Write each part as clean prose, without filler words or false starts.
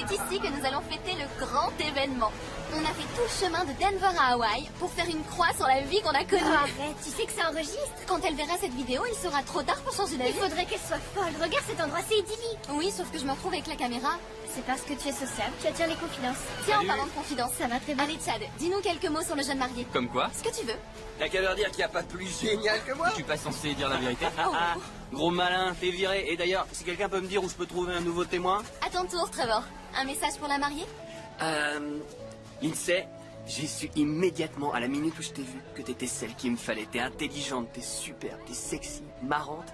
C'est ici que nous allons fêter le grand événement. On a fait tout le chemin de Denver à Hawaï pour faire une croix sur la vie qu'on a connue. Arrête, tu sais que ça enregistre. Quand elle verra cette vidéo, il sera trop tard pour changer d'avis. Il faudrait qu'elle soit folle. Regarde cet endroit, c'est idyllique. Oui, sauf que je me retrouve avec la caméra. C'est parce que tu es sociable, tu attires les confidences. Tiens, Salut. en parlant de confidence, Ça va très bien. allez Chad, dis-nous quelques mots sur le jeune marié. Comme quoi? Ce que tu veux. T'as qu'à leur dire qu'il n'y a pas plus génial que moi. Je suis pas censé dire la vérité. Gros malin, t'es viré. Et d'ailleurs, si quelqu'un peut me dire où je peux trouver un nouveau témoin? À ton tour, Trevor. Un message pour la mariée? Lindsay, j'ai su immédiatement, à la minute où je t'ai vu, que t'étais celle qu'il me fallait. T'es intelligente, t'es superbe, t'es sexy, marrante.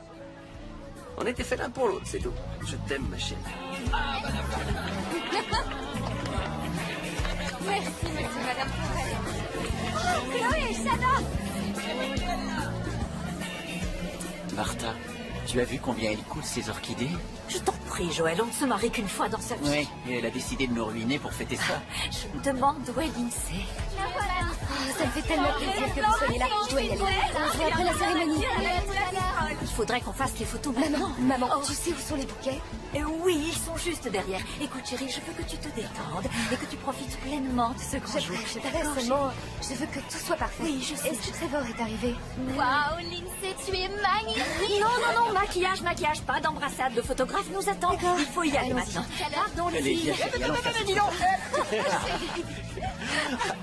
On était fait l'un pour l'autre, c'est tout. Je t'aime, ma chérie. Merci, madame. Oh, Chloé, Shanna! Martha, tu as vu combien elle coûte ces orchidées? Je t'en prie, Joël, on ne se marie qu'une fois dans sa vie. Oui, et elle a décidé de nous ruiner pour fêter ça. Je me demande où est Lindsay. Ça me fait tellement plaisir que vous soyez là. Je dois y aller. On se voit après la cérémonie. Il faudrait qu'on fasse les photos maintenant. Maman, tu sais où sont les bouquets? Oui, ils sont juste derrière. Écoute, chérie, je veux que tu te détendes et que tu profites pleinement de ce grand jour. D'accord, seulement, je veux que tout soit parfait. Oui, je sais. Est-ce que Trevor est arrivé? Waouh, Lindsay, tu es magnifique! Non, maquillage, pas d'embrassade. Le photographe nous attend. Il faut y aller maintenant. Pardon, les Allez, filles. viens, chérie, allons faire ça.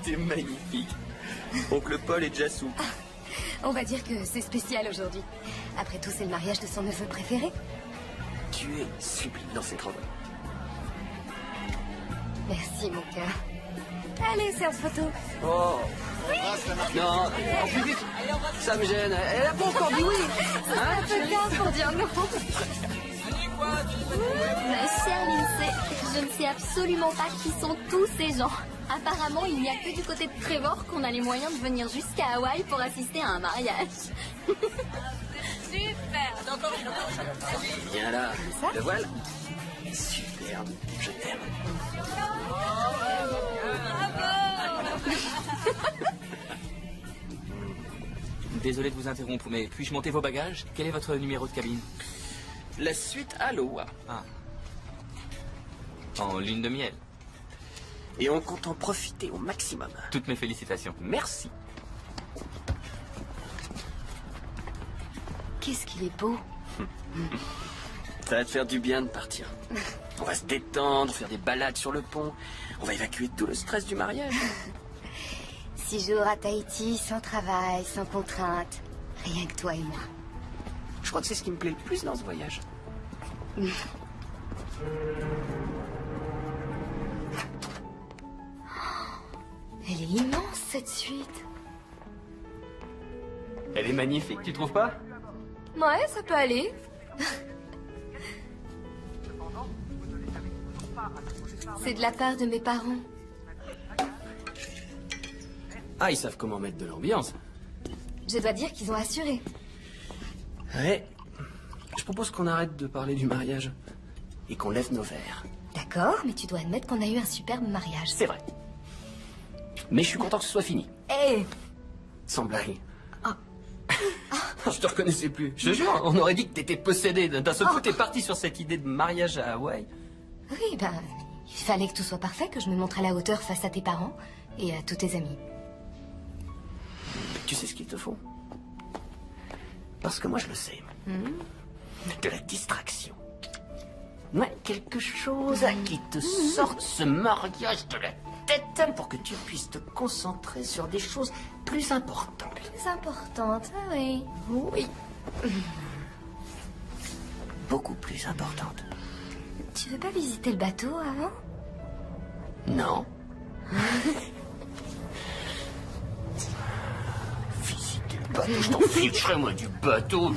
T'es magnifique. Oncle Paul est déjà sous. On va dire que c'est spécial aujourd'hui. Après tout, c'est le mariage de son neveu préféré. Tu es sublime dans cette robe. Merci, mon cœur. Allez, séance photo. Oh. Non, en plus vite. Ça me gêne. Elle a pas encore dit oui. Un peu tard pour dire non. Ma chère Lindsay, je ne sais absolument pas qui sont tous ces gens. Apparemment, il n'y a que du côté de Trevor qu'on a les moyens de venir jusqu'à Hawaï pour assister à un mariage. Viens là. Le voilà. Superbe. Je t'aime. Désolé de vous interrompre, mais puis-je monter vos bagages? Quel est votre numéro de cabine? La suite à l'Oa. En lune de miel. Et on compte en profiter au maximum. Toutes mes félicitations. Merci. Qu'est-ce qu'il est beau. Ça va te faire du bien de partir. On va se détendre, faire des balades sur le pont. On va évacuer tout le stress du mariage. 6 jours à Tahiti, sans travail, sans contrainte. Rien que toi et moi. Je crois que c'est ce qui me plaît le plus dans ce voyage. Elle est immense, cette suite. Elle est magnifique, tu trouves pas? Ouais, ça peut aller. C'est de la part de mes parents. Ah, ils savent comment mettre de l'ambiance. Je dois dire qu'ils ont assuré. Ouais. Je propose qu'on arrête de parler du mariage. Et qu'on lève nos verres. D'accord, mais tu dois admettre qu'on a eu un superbe mariage. C'est vrai. Mais je suis content que ce soit fini. Eh, Sans blague. Je te reconnaissais plus. Je te jure, on aurait dit que t'étais possédé. D'un seul coup, t'es parti sur cette idée de mariage à Hawaï. oui, ben, il fallait que tout soit parfait, que je me montre à la hauteur face à tes parents et à tous tes amis. Tu sais ce qu'il te faut? Parce que moi, je le sais. De la distraction. Ouais, quelque chose qui te sorte ce mariage de la tête pour que tu puisses te concentrer sur des choses plus importantes. Plus importante, ah oui. Oui. Beaucoup plus importantes. Tu veux pas visiter le bateau avant? Non. Visiter le bateau, je t'en ficherai, moi, du bateau.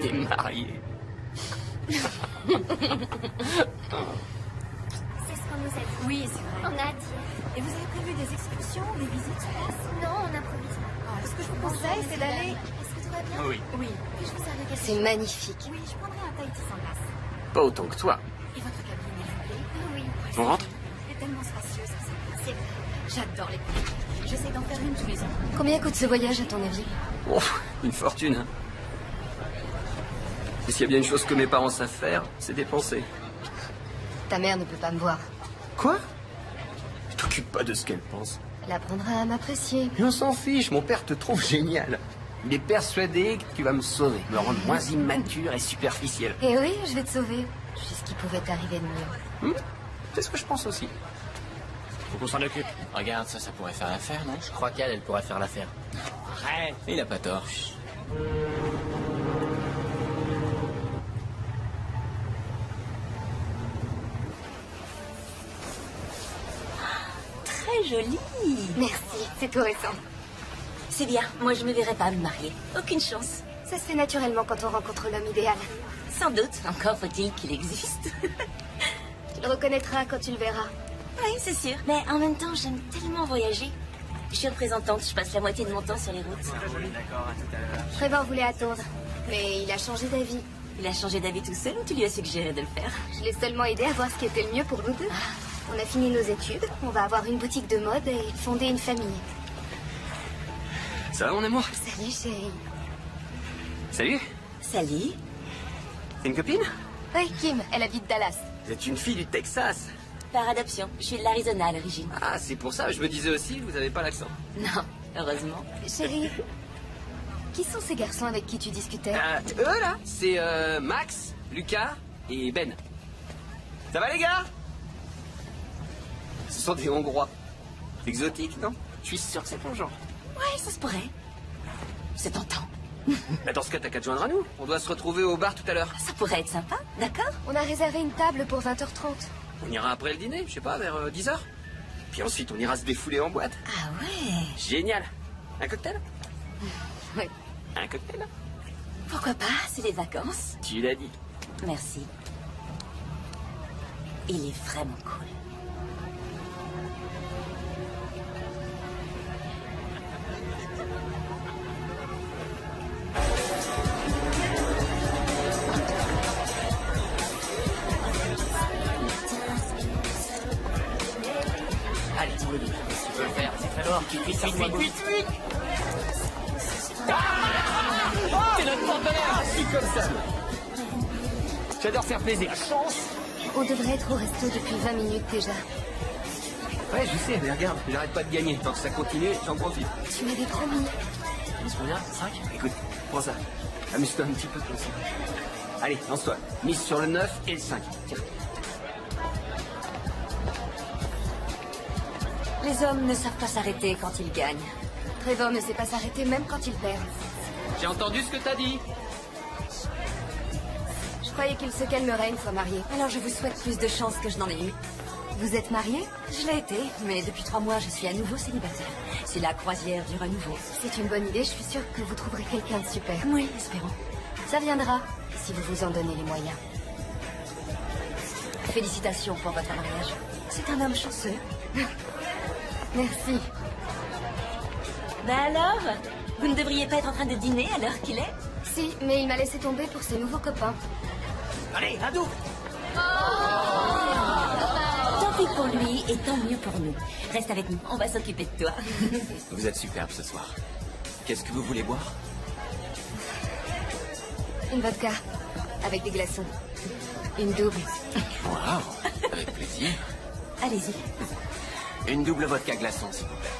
T'es marié. C'est ce qu'on nous a dit. Oui, c'est vrai. On a dit. Et vous avez prévu des excursions, des visites sur place? Non, on improvise. Ce que je vous Conseil, c'est d'aller. Est-ce que tout va bien? Oui. Oui. Puis-je vous servir quelque C'est chose? magnifique. Oui, je prendrai un Tahiti sans glace. Pas autant que toi. Et votre cabine, elle vous plaît? Oui. On rentre? Elle est tellement spacieuse, ça. C'est vrai. J'adore les couilles. J'essaie d'en faire une tous les ans. Combien coûte ce voyage, à ton avis? Oh, une fortune, hein. Et s'il y a bien une chose que mes parents savent faire, c'est dépenser. Ta mère ne peut pas me voir. Quoi? T'occupe pas de ce qu'elle pense. Elle apprendra à m'apprécier. Mais on s'en fiche, mon père te trouve génial. Il est persuadé que tu vas me sauver, me rendre moins immature et superficielle. Et oui, je vais te sauver. Je sais ce qui pouvait t'arriver de mieux. C'est ce que je pense aussi. Faut qu'on s'en occupe. Regarde, ça pourrait faire l'affaire, non? Je crois qu'elle pourrait faire l'affaire. Arrête. Il a pas tort. Très jolie. Merci, c'est tout récent. C'est bien. Moi, je me verrais pas me marier. Aucune chance. Ça se fait naturellement quand on rencontre l'homme idéal. Sans doute. Encore faut-il qu'il existe. Tu le reconnaîtras quand tu le verras. Oui, c'est sûr. Mais en même temps, j'aime tellement voyager. Je suis représentante. Je passe la moitié de mon temps sur les routes. Trevor voulait attendre, mais il a changé d'avis. Il a changé d'avis tout seul ou tu lui as suggéré de le faire? Je l'ai seulement aidé à voir ce qui était le mieux pour nous deux. On a fini nos études, on va avoir une boutique de mode et fonder une famille. Ça va, mon amour? Salut, chérie. Salut. Salut. C'est une copine? Oui, Kim, elle habite Dallas. Vous êtes une fille du Texas. Par adoption. Je suis de l'Arizona à l'origine. Ah, c'est pour ça, je me disais aussi, vous avez pas l'accent. Non, heureusement. Chérie, qui sont ces garçons avec qui tu discutais? Eux, là, c'est Max, Lucas et Ben. Ça va, les gars? Ce sont des Hongrois. Exotiques, non? Je suis sûr que c'est ton genre. Ouais, ça se pourrait. C'est tentant. Bah, dans ce cas, t'as qu'à te joindre à nous. On doit se retrouver au bar tout à l'heure. Ça pourrait être sympa, d'accord? On a réservé une table pour 20h30. On ira après le dîner, je sais pas, vers 10h. Puis ensuite, on ira se défouler en boîte. Ah ouais. Génial. Un cocktail? Oui. Un cocktail? Pourquoi pas? C'est les vacances. Tu l'as dit. Merci. Il est vraiment cool. Allez, dis-le nous. Si tu peux le faire, c'est très loin. Vite. C'est notre porte-bonheur. Je suis comme ça. J'adore faire plaisir. On devrait être au resto depuis 20 minutes déjà. Ouais, je sais, mais regarde, j'arrête pas de gagner. Tant que ça continue, j'en profite. Tu m'avais promis. Combien 5? Écoute, prends ça. Amuse-toi un petit peu comme ça. Allez, lance-toi. Mise sur le 9 et le 5. Tiens. Les hommes ne savent pas s'arrêter quand ils gagnent. Trevor ne sait pas s'arrêter même quand il perd. J'ai entendu ce que t'as dit. Je croyais qu'il se calmerait une fois marié. Alors je vous souhaite plus de chance que je n'en ai eu. Vous êtes mariés? Je l'ai été, mais depuis 3 mois, je suis à nouveau célibataire. C'est la croisière du renouveau. C'est une bonne idée, je suis sûre que vous trouverez quelqu'un de super. Oui, espérons. Ça viendra, si vous vous en donnez les moyens. Félicitations pour votre mariage. C'est un homme chanceux. Merci. Ben alors, vous ne devriez pas être en train de dîner à l'heure qu'il est? Si, mais il m'a laissé tomber pour ses nouveaux copains. Allez, un double. Tant pis pour lui et tant mieux pour nous. Reste avec nous, on va s'occuper de toi. Vous êtes superbe ce soir. Qu'est-ce que vous voulez boire? Une vodka, avec des glaçons. Une double. Waouh, avec plaisir. Allez-y. Une double vodka glaçon, s'il vous plaît.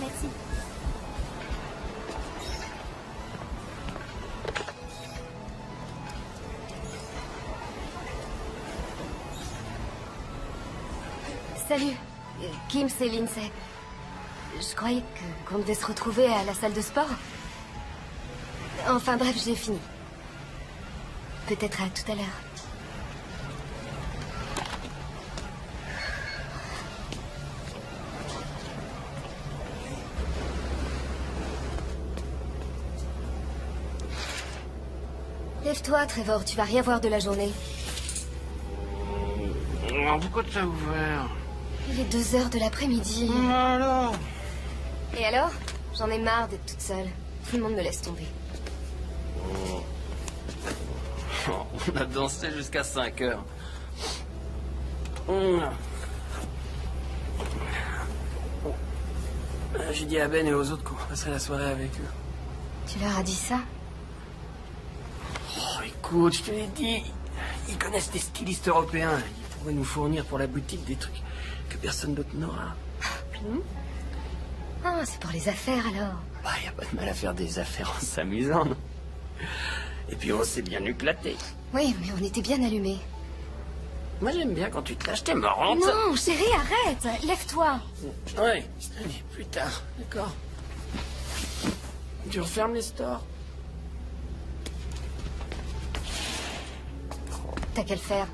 Merci. Salut. Kim, c'est Lindsay. Je croyais qu'on devait se retrouver à la salle de sport. Enfin bref, j'ai fini. Peut-être à tout à l'heure. Lève-toi, Trevor, tu vas rien voir de la journée. Pourquoi tu as ouvert? Il est 2 heures de l'après-midi. Alors? Et alors? J'en ai marre d'être toute seule. Tout le monde me laisse tomber. On a dansé jusqu'à 5 heures. J'ai dit à Ben et aux autres qu'on passerait la soirée avec eux. Tu leur as dit ça? Oh, écoute, je te l'ai dit. Ils connaissent des stylistes européens. Ils pourraient nous fournir pour la boutique des trucs que personne d'autre n'aura. Ah, c'est pour les affaires alors. Bah, y a pas de mal à faire des affaires en s'amusant, non? Et puis on s'est bien éclaté. Oui, mais on était bien allumés. Moi j'aime bien quand tu te lâches, t'es marrante. Non, chérie, arrête. Lève-toi. Ouais, allez, plus tard, d'accord. Tu refermes les stores. T'as qu'à le faire.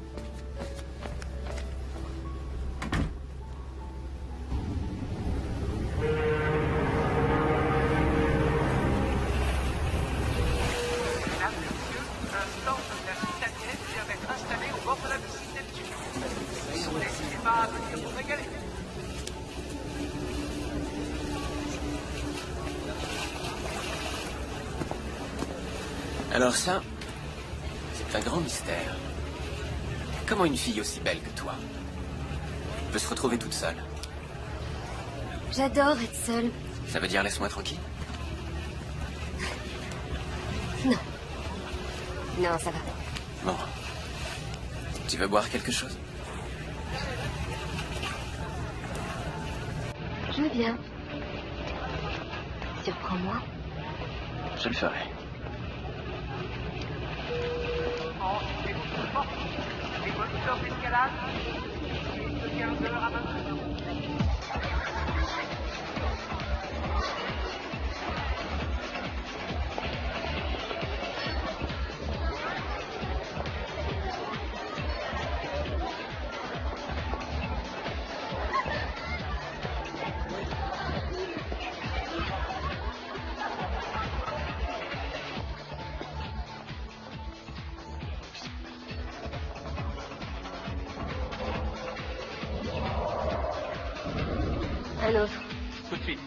Alors ça, c'est un grand mystère. Comment une fille aussi belle que toi peut se retrouver toute seule? J'adore être seule. Ça veut dire laisse-moi tranquille? Non. Non, ça va. Bon. Tu veux boire quelque chose? Je veux bien. Surprends-moi. Je le ferai. Un autre. Tout de suite.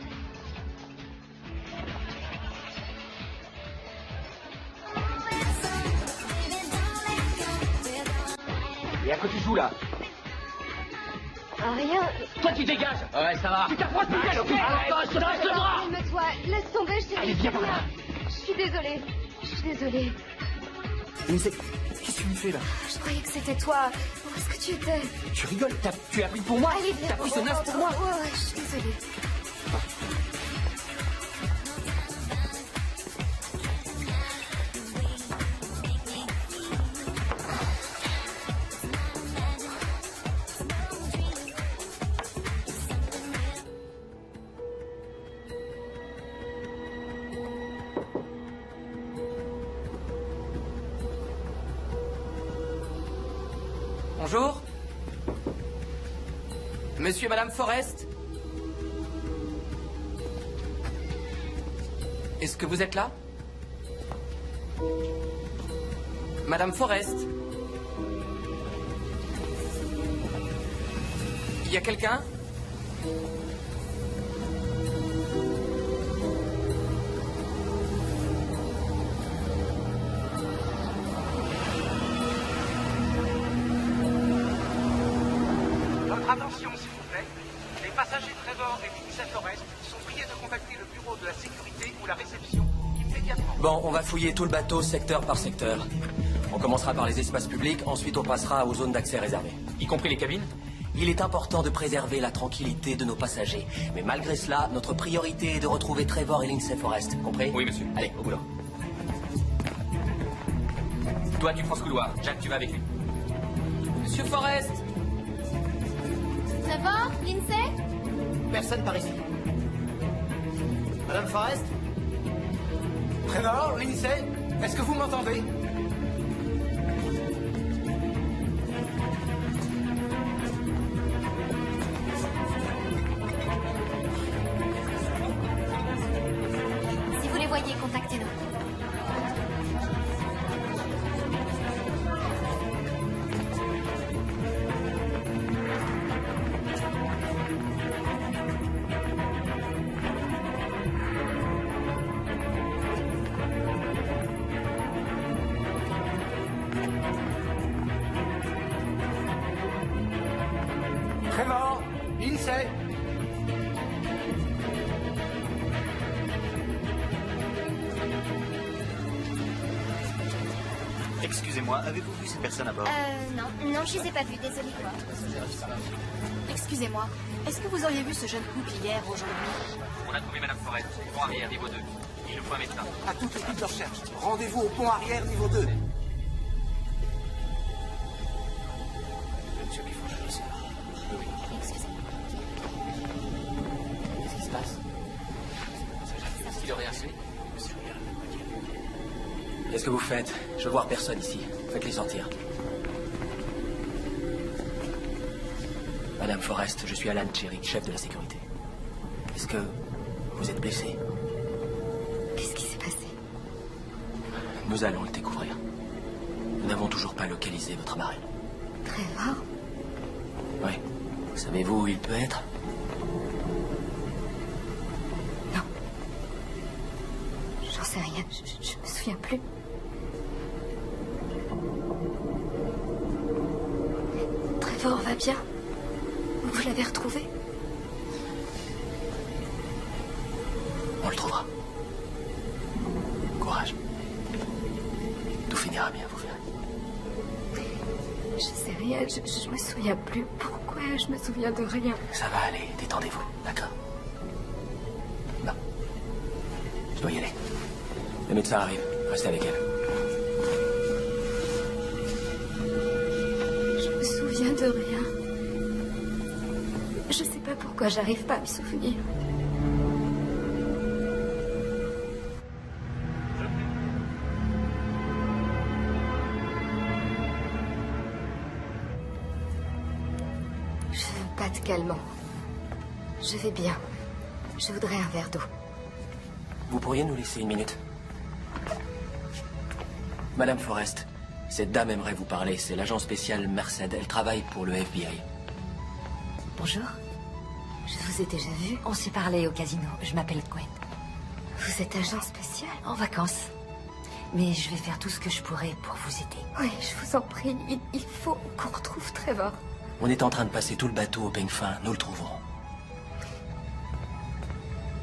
Et à quoi tu joues là? Rien. Toi tu dégages. Ouais, ça va. Tu t'approches plus d'elle, ok? Arrête, je te reste le bras. Calme-toi. Laisse tomber, chérie. Allez, viens par là. Je suis désolée. Je suis désolée. Qu'est-ce que tu me fais là? Je croyais que c'était toi. Où est-ce que tu étais? Tu rigoles, tu as pris pour moi? Allez, viens. T'as pris ce neuf pour moi? Ouais, je suis désolée. Bonjour. Monsieur et Madame Forrest. Est-ce que vous êtes là? Madame Forrest. Il y a quelqu'un? Votre attention, s'il vous plaît. Les passagers Trevor et Lindsay Forrest sont priés de contacter le bureau de la sécurité ou la réception immédiatement. Bon, on va fouiller tout le bateau secteur par secteur. On commencera par les espaces publics, ensuite on passera aux zones d'accès réservées. Y compris les cabines? Il est important de préserver la tranquillité de nos passagers. Mais malgré cela, notre priorité est de retrouver Trevor et Lindsay Forrest. Compris? Oui, monsieur. Allez, au boulot. Toi, tu prends ce couloir. Jacques, tu vas avec lui. Monsieur Forrest! Trevor? Lindsay? Personne par ici. Madame Forrest? Trevor, Lindsay, est-ce que vous m'entendez? Si vous les voyez, contactez-nous. Excusez-moi, avez-vous vu ces personnes à bord? Non, je les ai pas vus, désolée. Excusez-moi, est-ce que vous auriez vu ce jeune couple hier, aujourd'hui? On a trouvé Madame Forrest, pont arrière, niveau 2. Il nous faut un médecin. À toute l'équipe de recherche, rendez-vous au pont arrière niveau 2. Monsieur qu'il faut que je dise. Oui. Excusez-moi. Qu'est-ce qui se passe? Est-ce qu'il aurait assez? Qu'est-ce que vous faites? Je veux voir personne ici. Faites-les sortir. Madame Forrest, je suis Alan Cherry, chef de la sécurité. Est-ce que vous êtes blessé? Qu'est-ce qui s'est passé? Nous allons le découvrir. Nous n'avons toujours pas localisé votre marraine. Trevor? Oui. Savez-vous où il peut être? Non. J'en sais rien. Je me souviens plus. Trevor va bien? Vous l'avez retrouvé? On le trouvera. Courage. Tout finira bien, vous verrez. Je sais rien, je me souviens plus. Pourquoi je me souviens de rien? Ça va aller, détendez-vous, d'accord? Non. Je dois y aller. Le médecin arrive, restez avec elle. Je me souviens de rien. Je sais pas pourquoi j'arrive pas à me souvenir. Je veux pas de calmant. Je vais bien. Je voudrais un verre d'eau. Vous pourriez nous laisser une minute? Madame Forrest, cette dame aimerait vous parler. C'est l'agent spécial Merced. Elle travaille pour le FBI. Bonjour. Je vous ai déjà vu. On s'est parlé au casino. Je m'appelle Gwen. Vous êtes agent spécial? En vacances. Mais je vais faire tout ce que je pourrai pour vous aider. Oui, je vous en prie. Il faut qu'on retrouve Trevor. On est en train de passer tout le bateau au peigne fin. Nous le trouverons.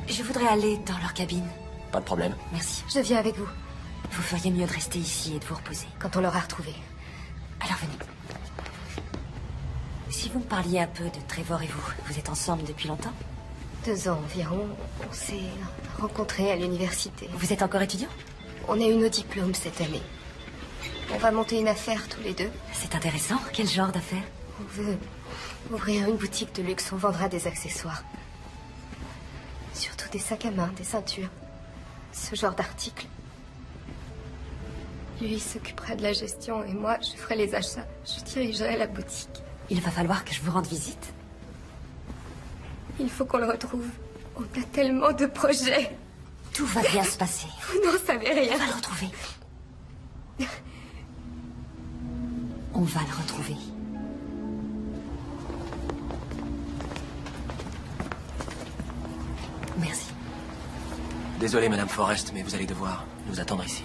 Je voudrais aller dans leur cabine. Pas de problème. Merci. Je viens avec vous. Vous feriez mieux de rester ici et de vous reposer. Quand on l'aura retrouvé. Alors venez. Si vous me parliez un peu de Trevor et vous êtes ensemble depuis longtemps? 2 ans environ. On s'est rencontrés à l'université. Vous êtes encore étudiant? On a eu nos diplômes cette année. On va monter une affaire tous les deux. C'est intéressant. Quel genre d'affaire? On veut ouvrir une boutique de luxe. On vendra des accessoires. Surtout des sacs à main, des ceintures. Ce genre d'articles. Lui s'occupera de la gestion et moi, je ferai les achats. Je dirigerai la boutique. Il va falloir que je vous rende visite. Il faut qu'on le retrouve. On a tellement de projets. Tout va bien se passer. Vous n'en savez rien. On va le retrouver. On va le retrouver. Merci. Désolé, Madame Forrest, mais vous allez devoir nous attendre ici.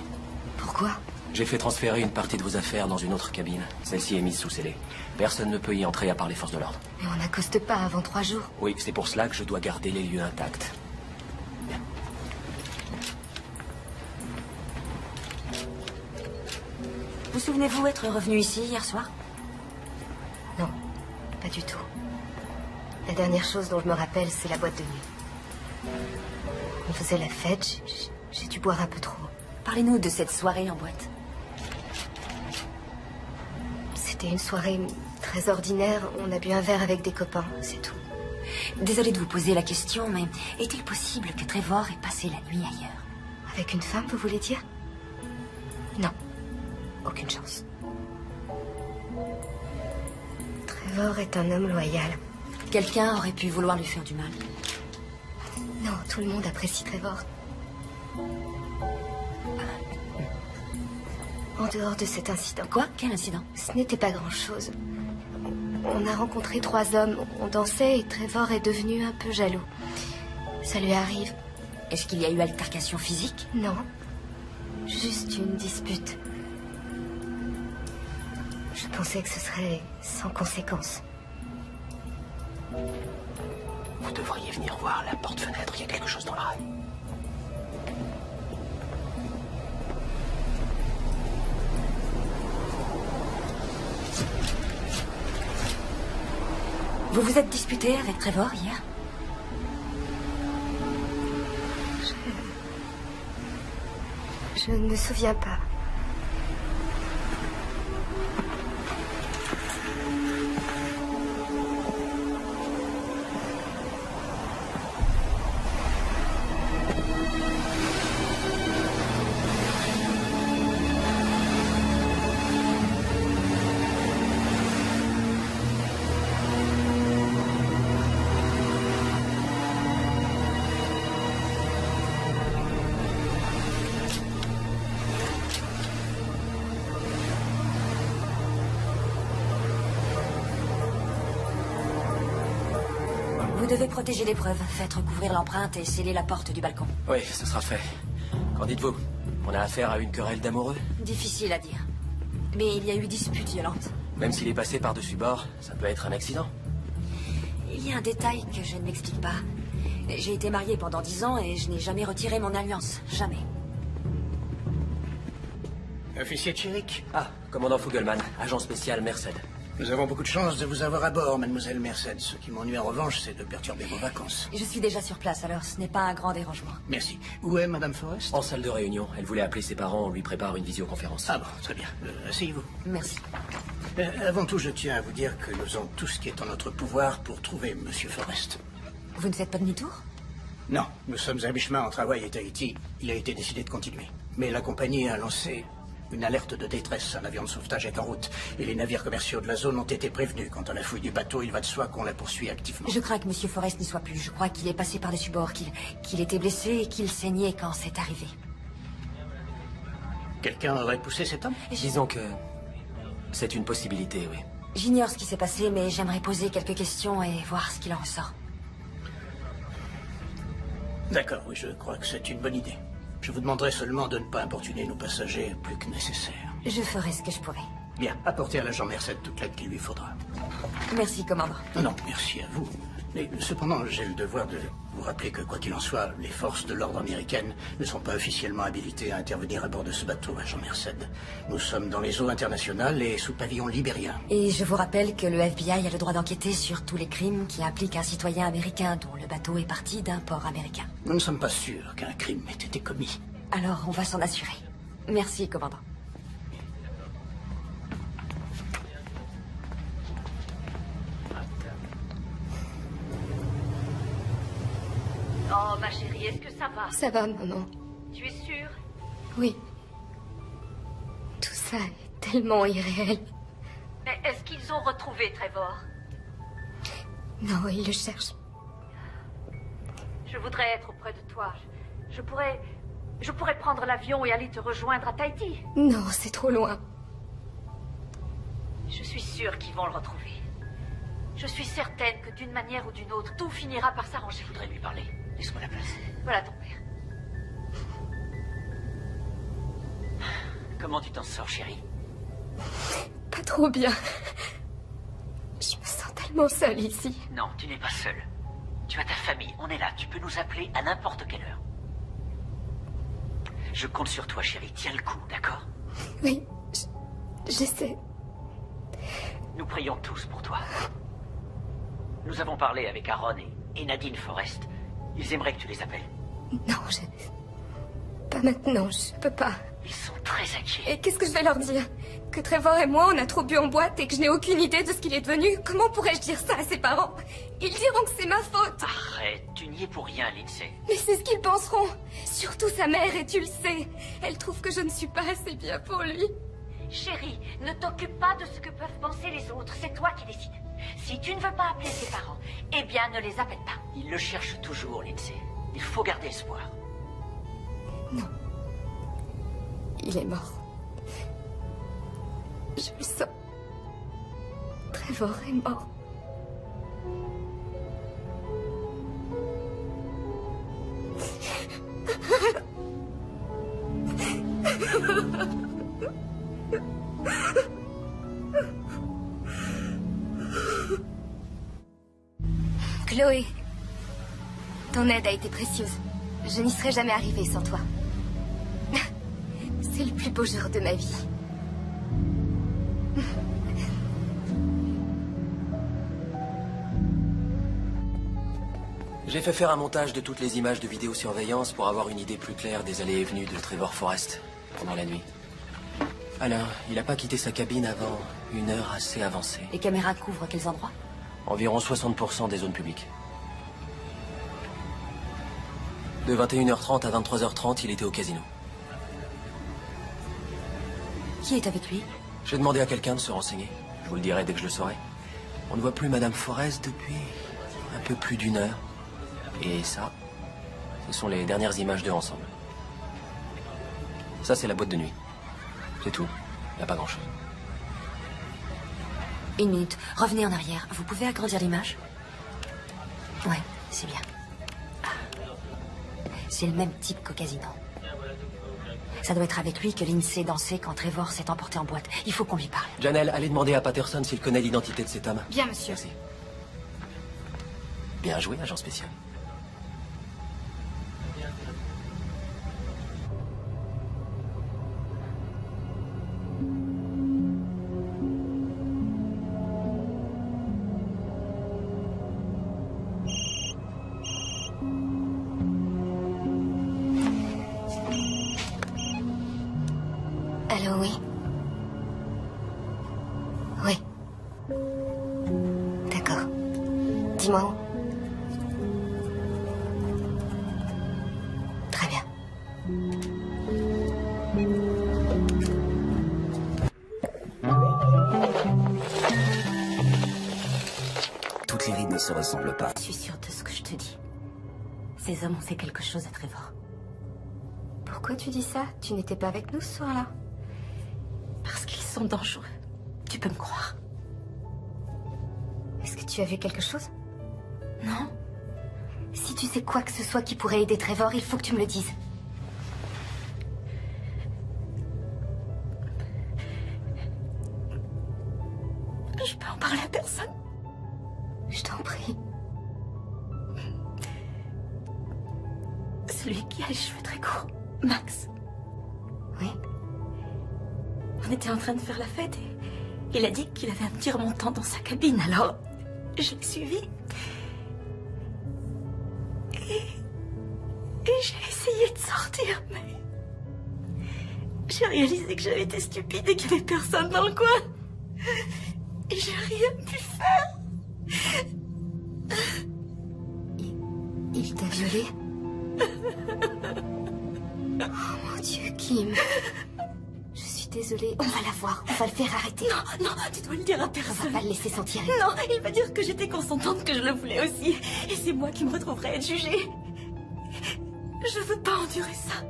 Pourquoi? J'ai fait transférer une partie de vos affaires dans une autre cabine. Celle-ci est mise sous scellé. Personne ne peut y entrer à part les forces de l'ordre. Mais on n'accoste pas avant 3 jours. Oui, c'est pour cela que je dois garder les lieux intacts. Bien. Vous souvenez-vous être revenu ici hier soir? Non, pas du tout. La dernière chose dont je me rappelle, c'est la boîte de nuit. On faisait la fête, j'ai dû boire un peu trop. Parlez-nous de cette soirée en boîte. C'était une soirée très ordinaire. On a bu un verre avec des copains, c'est tout. Désolée de vous poser la question, mais est-il possible que Trevor ait passé la nuit ailleurs? Avec une femme, vous voulez dire? Non. Aucune chance. Trevor est un homme loyal. Quelqu'un aurait pu vouloir lui faire du mal. Non, tout le monde apprécie Trevor. En dehors de cet incident. Quoi? Quel incident? Ce n'était pas grand-chose. On a rencontré 3 hommes. On dansait et Trevor est devenu un peu jaloux. Ça lui arrive. Est-ce qu'il y a eu altercation physique? Non. Juste une dispute. Je pensais que ce serait sans conséquence. Vous devriez venir voir la porte-fenêtre. Il y a quelque chose dans le rail. Vous vous êtes disputé avec Trevor hier? Je ne me souviens pas. Vous devez protéger les preuves. Faites recouvrir l'empreinte et sceller la porte du balcon. Oui, ce sera fait. Qu'en dites-vous? On a affaire à une querelle d'amoureux? Difficile à dire. Mais il y a eu dispute violente. Même s'il est passé par-dessus bord, ça peut être un accident. Il y a un détail que je ne m'explique pas. J'ai été mariée pendant 10 ans et je n'ai jamais retiré mon alliance. Jamais. Officier Chirik? Ah, commandant Fugleman, agent spécial Merced. Nous avons beaucoup de chance de vous avoir à bord, mademoiselle Merced. Ce qui m'ennuie en revanche, c'est de perturber vos vacances. Je suis déjà sur place, alors ce n'est pas un grand dérangement. Merci. Où est madame Forrest? En salle de réunion. Elle voulait appeler ses parents, on lui prépare une visioconférence. Ah bon, très bien. Asseyez-vous. Merci. Avant tout, je tiens à vous dire que nous faisons tout ce qui est en notre pouvoir pour trouver monsieur Forrest. Vous ne faites pas demi-tour? Non, nous sommes à mi-chemin entre Hawaï et Tahiti. Il a été décidé de continuer. Mais la compagnie a lancé une alerte de détresse. Un avion de sauvetage est en route. Et les navires commerciaux de la zone ont été prévenus. Quant à la fouille du bateau, il va de soi qu'on la poursuit activement. Je crains que monsieur Forrest n'y soit plus. Je crois qu'il est passé par-dessus bord, qu'il était blessé et qu'il saignait quand c'est arrivé. Quelqu'un aurait poussé cet homme? Disons que c'est une possibilité, oui. J'ignore ce qui s'est passé, mais j'aimerais poser quelques questions et voir ce qu'il en ressort. D'accord, oui, je crois que c'est une bonne idée. Je vous demanderai seulement de ne pas importuner nos passagers plus que nécessaire. Je ferai ce que je pourrai. Bien, apportez à l'agent Merced toute l'aide qu'il lui faudra. Merci, commandant. Non, merci à vous. Mais cependant, j'ai le devoir de vous rappeler que, quoi qu'il en soit, les forces de l'ordre américaines ne sont pas officiellement habilitées à intervenir à bord de ce bateau, agent Merced. Nous sommes dans les eaux internationales et sous pavillon libérien. Et je vous rappelle que le FBI a le droit d'enquêter sur tous les crimes qui impliquent un citoyen américain dont le bateau est parti d'un port américain. Nous ne sommes pas sûrs qu'un crime ait été commis. Alors, on va s'en assurer. Merci, commandant. Oh, ma chérie, est-ce que ça va? Ça va, maman. Tu es sûre? Oui. Tout ça est tellement irréel. Mais est-ce qu'ils ont retrouvé Trevor? Non, ils le cherchent. Je voudrais être auprès de toi. Je pourrais prendre l'avion et aller te rejoindre à Tahiti. Non, c'est trop loin. Je suis sûre qu'ils vont le retrouver. Je suis certaine que d'une manière ou d'une autre, tout finira par s'arranger. Je voudrais lui parler. Laisse-moi la place. Voilà ton père. Comment tu t'en sors, chérie? Pas trop bien. Je me sens tellement seule ici. Non, tu n'es pas seule. Tu as ta famille, on est là. Tu peux nous appeler à n'importe quelle heure. Je compte sur toi, chérie. Tiens le coup, d'accord? Oui, j'essaie. Nous prions tous pour toi. Nous avons parlé avec Aaron et Nadine Forrest. Ils aimeraient que tu les appelles. Non, pas maintenant, je peux pas. Ils sont très inquiets. Et qu'est-ce que je vais leur dire? Que Trevor et moi, on a trop bu en boîte et que je n'ai aucune idée de ce qu'il est devenu? Comment pourrais-je dire ça à ses parents? Ils diront que c'est ma faute. Arrête, tu n'y es pour rien, Lindsay. Mais c'est ce qu'ils penseront. Surtout sa mère, et tu le sais. Elle trouve que je ne suis pas assez bien pour lui. Chérie, ne t'occupe pas de ce que peuvent penser les autres. C'est toi qui décides. Si tu ne veux pas appeler tes parents, eh bien, ne les appelle pas. Ils le cherchent toujours, Lindsay. Il faut garder espoir. Non. Il est mort. Je le sens. Trevor est mort. Chloé, ton aide a été précieuse. Je n'y serais jamais arrivée sans toi. C'est le plus beau jour de ma vie. J'ai fait faire un montage de toutes les images de vidéosurveillance pour avoir une idée plus claire des allées et venues de Trevor Forrest pendant la nuit. Alors, il n'a pas quitté sa cabine avant une heure assez avancée. Les caméras couvrent quels endroits? Environ 60% des zones publiques. De 21h30 à 23h30, il était au casino. Qui est avec lui? J'ai demandé à quelqu'un de se renseigner. Je vous le dirai dès que je le saurai. On ne voit plus Madame Forrest depuis un peu plus d'une heure. Et ça, ce sont les dernières images d'eux ensemble. Ça, c'est la boîte de nuit. C'est tout. Il n'y a pas grand-chose. Une minute. Revenez en arrière. Vous pouvez agrandir l'image? Ouais, c'est bien. C'est le même type qu'au casino. Ça doit être avec lui que Lindsay dansait quand Trevor s'est emporté en boîte. Il faut qu'on lui parle. Janelle, allez demander à Patterson s'il connaît l'identité de cet homme. Bien, monsieur. Merci. Bien joué, agent spécial. Allô, oui. Oui. D'accord. Dis-moi où. Très bien. Toutes les rides ne se ressemblent pas. Je suis sûre de ce que je te dis. Ces hommes ont fait quelque chose à Trevor. Pourquoi tu dis ça? Tu n'étais pas avec nous ce soir-là? Parce qu'ils sont dangereux. Tu peux me croire. Est-ce que tu as vu quelque chose? Non. Si tu sais quoi que ce soit qui pourrait aider Trevor, il faut que tu me le dises. Je peux en parler à personne. Je t'en prie. Celui qui a les cheveux très courts. Max. Oui. On était en train de faire la fête et il a dit qu'il avait un petit remontant dans sa cabine, alors je l'ai suivi. Et j'ai essayé de sortir, mais j'ai réalisé que j'avais été stupide et qu'il n'y avait personne dans le coin. Et j'ai rien pu faire. Il t'a violée? Oh mon Dieu, Kim. Je suis désolée, on va la voir, on va le faire arrêter. Non, non, tu dois le dire à personne. On va pas le laisser s'en tirer. Non, il va dire que j'étais consentante, que je le voulais aussi. Et c'est moi qui me retrouverai à être jugée. Je veux pas endurer ça.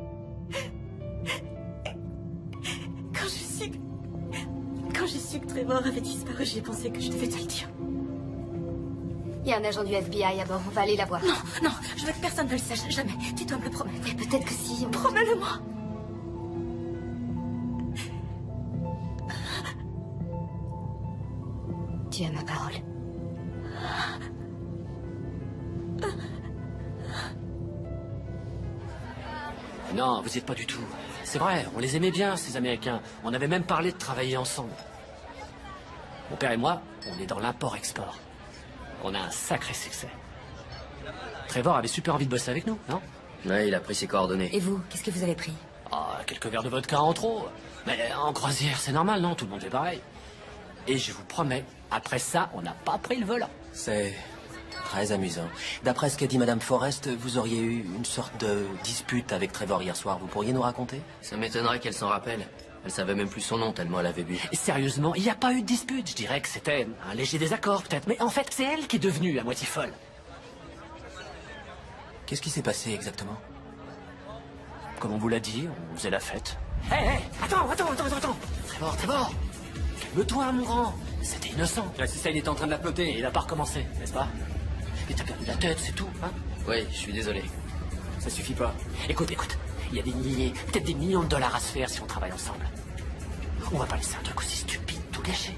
Quand j'ai su que Trevor avait disparu, j'ai pensé que je devais te le dire. Il y a un agent du FBI à bord, on va aller la voir. Non, non, je veux que personne ne le sache, jamais. Tu dois me le promettre. Mais peut-être que si... Promets-le-moi. Tu as ma parole. Non, vous n'y êtes pas du tout. C'est vrai, on les aimait bien, ces Américains. On avait même parlé de travailler ensemble. Mon père et moi, on est dans l'import-export. On a un sacré succès. Trevor avait super envie de bosser avec nous, non? Ouais, il a pris ses coordonnées. Et vous, qu'est-ce que vous avez pris? Ah, quelques verres de vodka en trop. Mais en croisière, c'est normal, non? Tout le monde fait pareil. Et je vous promets, après ça, on n'a pas pris le volant. C'est très amusant. D'après ce qu'a dit Madame Forrest, vous auriez eu une sorte de dispute avec Trevor hier soir. Vous pourriez nous raconter? Ça m'étonnerait qu'elle s'en rappelle. Elle savait même plus son nom tellement elle avait bu. Et sérieusement, il n'y a pas eu de dispute. Je dirais que c'était un léger désaccord, peut-être. Mais en fait, c'est elle qui est devenue à moitié folle. Qu'est-ce qui s'est passé exactement? Comme on vous l'a dit, on faisait la fête. Hé, attends. Trevor, calme-toi, mon grand. C'était innocent. L'assistant, il était en train de la ploter et il n'a pas recommencé, n'est-ce pas? Mais t'as perdu la tête, c'est tout, hein? Oui, je suis désolé. Ça suffit pas. Écoute, il y a des milliers, peut-être des millions de dollars à se faire si on travaille ensemble. On va pas laisser un truc aussi stupide tout gâcher.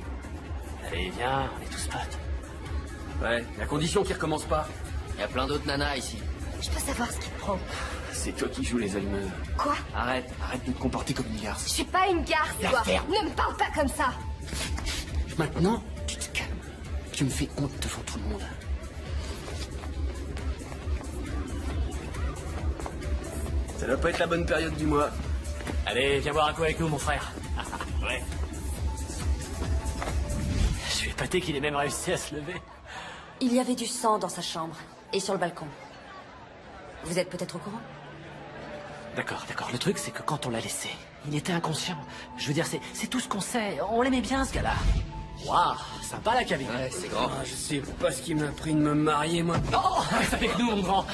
Allez, viens, on est tous potes. Ouais, la condition qu'il recommence pas. Il y a plein d'autres nanas ici. Je peux savoir ce qui te prend. C'est toi qui joues les allumeurs. Quoi? Arrête de te comporter comme une garce. Je suis pas une garce, La toi. ferme. Ne me parle pas comme ça. Maintenant, tu te calmes. Tu me fais honte devant tout le monde. Ça doit pas être la bonne période du mois. Allez, viens boire un coup avec nous, mon frère. Ouais. Je suis épaté qu'il ait même réussi à se lever. Il y avait du sang dans sa chambre et sur le balcon. Vous êtes peut-être au courant? D'accord. Le truc, c'est que quand on l'a laissé, il était inconscient. Je veux dire, c'est tout ce qu'on sait. On l'aimait bien, ce gars-là. Waouh, sympa la cabine. Ouais, c'est grand. Ah, je sais pas ce qui m'a pris de me marier, moi. Oh, reste avec nous, mon grand.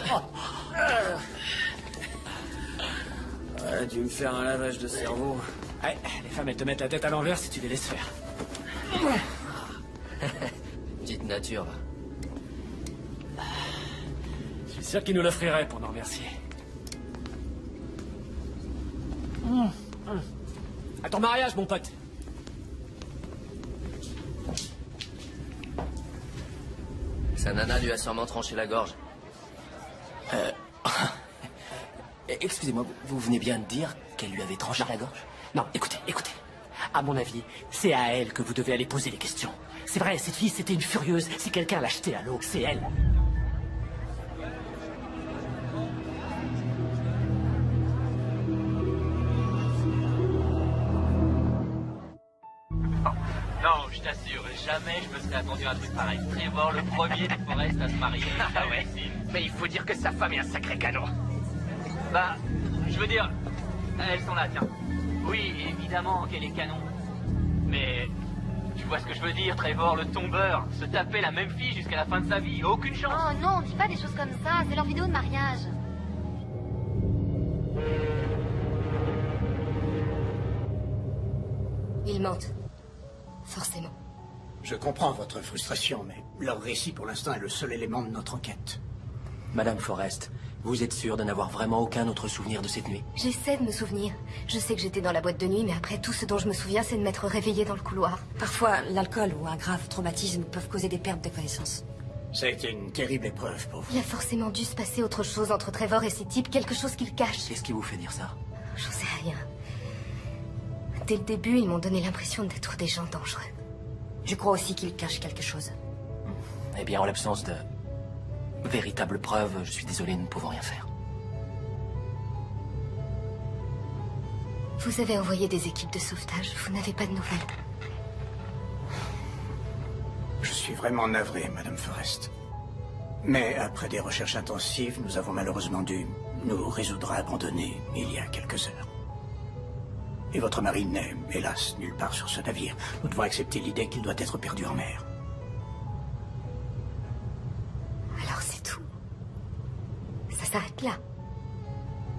Ouais, dû me faire un lavage de cerveau. Ouais, les femmes, elles te mettent la tête à l'envers si tu les laisses faire. Petite nature, va. Je suis sûr qu'il nous l'offrirait pour nous remercier. À ton mariage, mon pote. Sa nana lui a sûrement tranché la gorge. Excusez-moi, vous venez bien de dire qu'elle lui avait tranché la gorge? Non, écoutez. À mon avis, c'est à elle que vous devez aller poser les questions. C'est vrai, cette fille, c'était une furieuse. Si quelqu'un l'a jetée à l'eau, c'est elle. Non, je t'assure, jamais je me serais attendu à un truc pareil. Trevor, le premier des Forrest à se marier. Ah ouais, mais il faut dire que sa femme est un sacré canon. Bah, je veux dire, elles sont là, tiens. Oui, évidemment qu'elle est canon. Mais, tu vois ce que je veux dire, Trevor, le tombeur, se taper la même fille jusqu'à la fin de sa vie, aucune chance. Oh non, dis pas des choses comme ça, c'est leur vidéo de mariage. Ils mentent. Forcément. Je comprends votre frustration, mais leur récit pour l'instant est le seul élément de notre enquête. Madame Forrest, vous êtes sûre de n'avoir vraiment aucun autre souvenir de cette nuit? J'essaie de me souvenir. Je sais que j'étais dans la boîte de nuit, mais après, tout ce dont je me souviens, c'est de m'être réveillée dans le couloir. Parfois, l'alcool ou un grave traumatisme peuvent causer des pertes de connaissance. Ça a été une terrible épreuve pour vous. Il a forcément dû se passer autre chose entre Trevor et ces types, quelque chose qu'il cache. Qu'est-ce qui vous fait dire ça? J'en sais rien. Dès le début, ils m'ont donné l'impression d'être des gens dangereux. Je crois aussi qu'il cache quelque chose. Eh bien, en l'absence de véritables preuves, je suis désolé, nous ne pouvons rien faire. Vous avez envoyé des équipes de sauvetage, vous n'avez pas de nouvelles. Je suis vraiment navré, Madame Forrest. Mais après des recherches intensives, nous avons malheureusement dû nous résoudre à abandonner il y a quelques heures. Et votre mari n'est, hélas, nulle part sur ce navire. Nous devons accepter l'idée qu'il doit être perdu en mer. Alors c'est tout. Ça s'arrête là.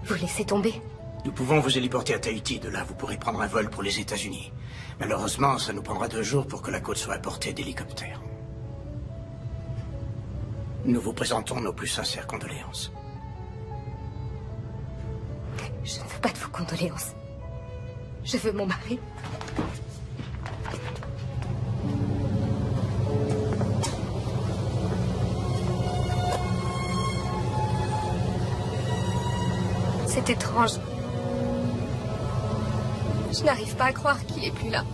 Vous laissez tomber. Nous pouvons vous héliporter à Tahiti. De là, vous pourrez prendre un vol pour les États-Unis. Malheureusement, ça nous prendra 2 jours pour que la côte soit à portée d'hélicoptères. Nous vous présentons nos plus sincères condoléances. Je ne veux pas de vos condoléances. Je veux mon mari. C'est étrange. Je n'arrive pas à croire qu'il est plus là.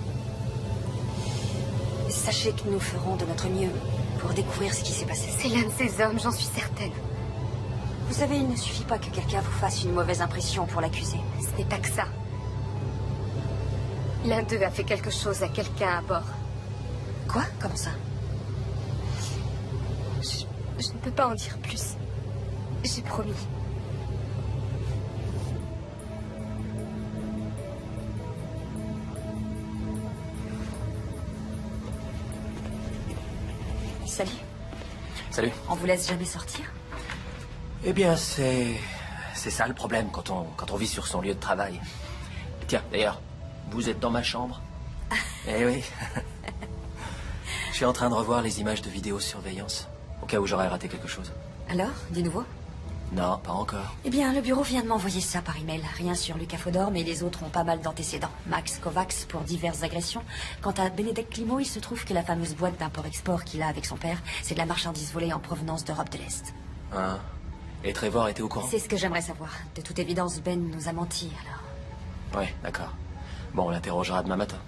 Sachez que nous ferons de notre mieux pour découvrir ce qui s'est passé. C'est l'un de ces hommes, j'en suis certaine. Vous savez, il ne suffit pas que quelqu'un vous fasse une mauvaise impression pour l'accuser. Ce n'est pas que ça. L'un d'eux a fait quelque chose à quelqu'un à bord. Quoi? Comme ça? Je ne peux pas en dire plus. J'ai promis. Salut. Salut. On vous laisse jamais sortir? Eh bien, c'est ça le problème quand on vit sur son lieu de travail. Tiens, d'ailleurs, vous êtes dans ma chambre? Eh oui. Je suis en train de revoir les images de vidéosurveillance, au cas où j'aurais raté quelque chose. Alors, du nouveau? Non, pas encore. Eh bien, le bureau vient de m'envoyer ça par email. Rien sur Lucas Fodor, mais les autres ont pas mal d'antécédents. Max Kovacs pour diverses agressions. Quant à Benedek Climo, il se trouve que la fameuse boîte d'import-export qu'il a avec son père, c'est de la marchandise volée en provenance d'Europe de l'Est. Hein? Et Trevor était au courant? C'est ce que j'aimerais savoir. De toute évidence, Ben nous a menti, alors. Ouais, d'accord. Bon, on l'interrogera demain matin.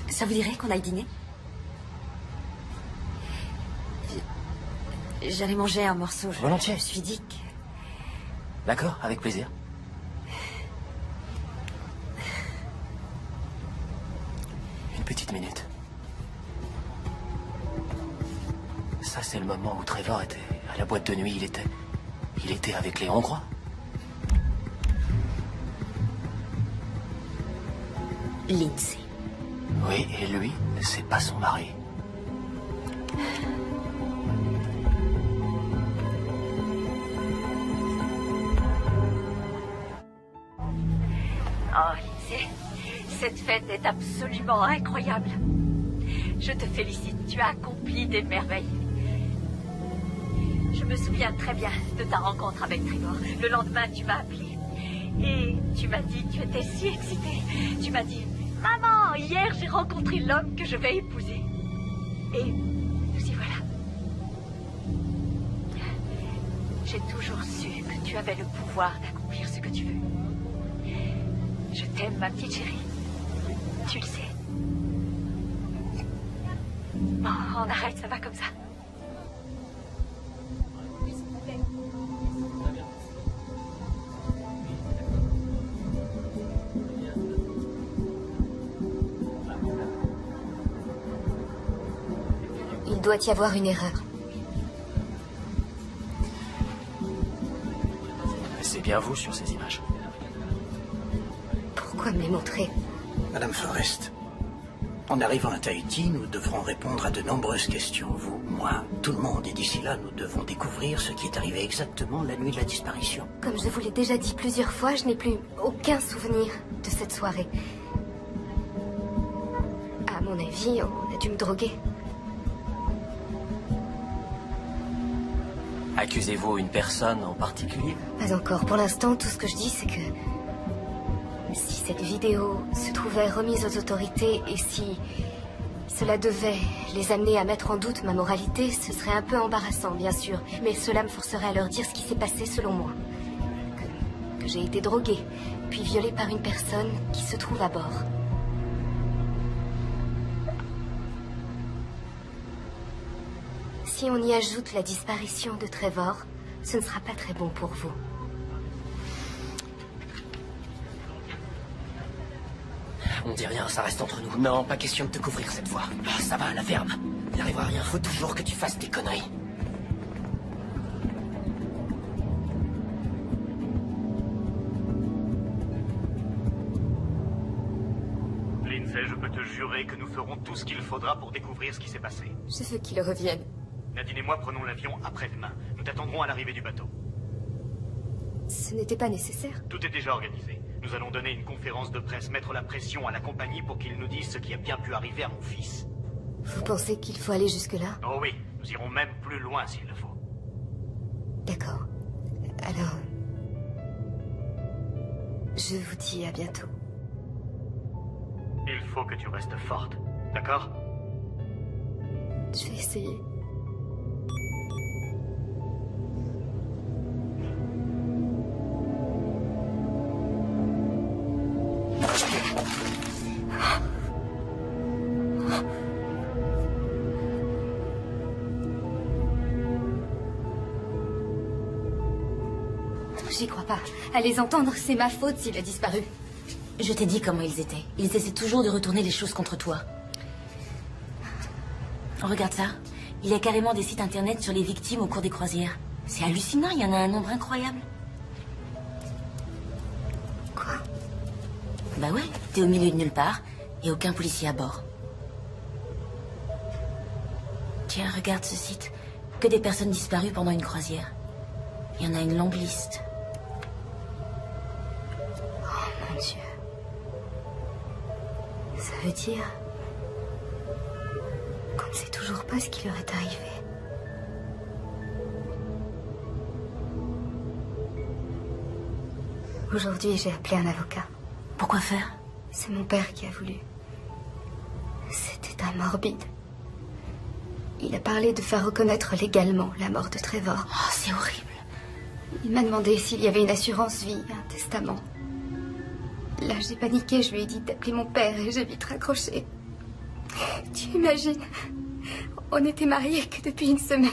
Ça vous dirait qu'on aille dîner? J'allais manger un morceau. Volontiers. Je me suis dit que D'accord, avec plaisir. Une petite minute. Ça, c'est le moment où Trevor était à la boîte de nuit. Il était avec les Hongrois. Lindsay. Oui, et lui, c'est pas son mari. Oh, Lindsay, cette fête est absolument incroyable. Je te félicite, tu as accompli des merveilles. Je me souviens très bien de ta rencontre avec Trevor. Le lendemain, tu m'as appelé et tu m'as dit que tu étais si excitée. Tu m'as dit, maman, hier j'ai rencontré l'homme que je vais épouser. Et nous y voilà. J'ai toujours su que tu avais le pouvoir d'accomplir ce que tu veux. Je t'aime, ma petite chérie. Tu le sais. Bon, on arrête, ça va comme ça. Il doit y avoir une erreur. C'est bien vous sur ces images. Pourquoi me les montrer? Madame Forrest, en arrivant à Tahiti, nous devrons répondre à de nombreuses questions. Vous, moi, tout le monde. Et d'ici là, nous devons découvrir ce qui est arrivé exactement la nuit de la disparition. Comme je vous l'ai déjà dit plusieurs fois, je n'ai plus aucun souvenir de cette soirée. À mon avis, on a dû me droguer. Accusez-vous une personne en particulier? Pas encore. Pour l'instant, tout ce que je dis, c'est que... si cette vidéo se trouvait remise aux autorités et si cela devait les amener à mettre en doute ma moralité, ce serait un peu embarrassant, bien sûr. Mais cela me forcerait à leur dire ce qui s'est passé selon moi. Que j'ai été droguée, puis violée par une personne qui se trouve à bord. Si on y ajoute la disparition de Trevor, ce ne sera pas très bon pour vous. On dit rien, ça reste entre nous. Non, pas question de te couvrir cette fois. Ah, ça va, la ferme. Il n'arrivera rien, faut toujours que tu fasses tes conneries. Lindsay, je peux te jurer que nous ferons tout ce qu'il faudra pour découvrir ce qui s'est passé. Je veux qu'il revienne. Nadine et moi prenons l'avion après-demain. Nous t'attendrons à l'arrivée du bateau. Ce n'était pas nécessaire. Tout est déjà organisé. Nous allons donner une conférence de presse, mettre la pression à la compagnie pour qu'ils nous disent ce qui a bien pu arriver à mon fils. Vous pensez qu'il faut aller jusque-là? Oh oui, nous irons même plus loin s'il le faut. D'accord. Alors... je vous dis à bientôt. Il faut que tu restes forte, d'accord? Je vais essayer. J'y crois pas. À les entendre, c'est ma faute s'il a disparu. Je t'ai dit comment ils étaient. Ils essaient toujours de retourner les choses contre toi. Regarde ça. Il y a carrément des sites internet sur les victimes au cours des croisières. C'est hallucinant, il y en a un nombre incroyable. Quoi? Bah ouais, t'es au milieu de nulle part et aucun policier à bord. Tiens, regarde ce site. Que des personnes disparues pendant une croisière. Il y en a une longue liste. Oh mon Dieu. Ça veut dire qu'on ne sait toujours pas ce qui leur est arrivé. Aujourd'hui, j'ai appelé un avocat. Pourquoi faire? C'est mon père qui a voulu. C'était un morbide. Il a parlé de faire reconnaître légalement la mort de Trevor. Oh, c'est horrible. Il m'a demandé s'il y avait une assurance vie, un testament. Là, j'ai paniqué, je lui ai dit d'appeler mon père et j'ai vite raccroché. Tu imagines? On n'était mariés que depuis une semaine.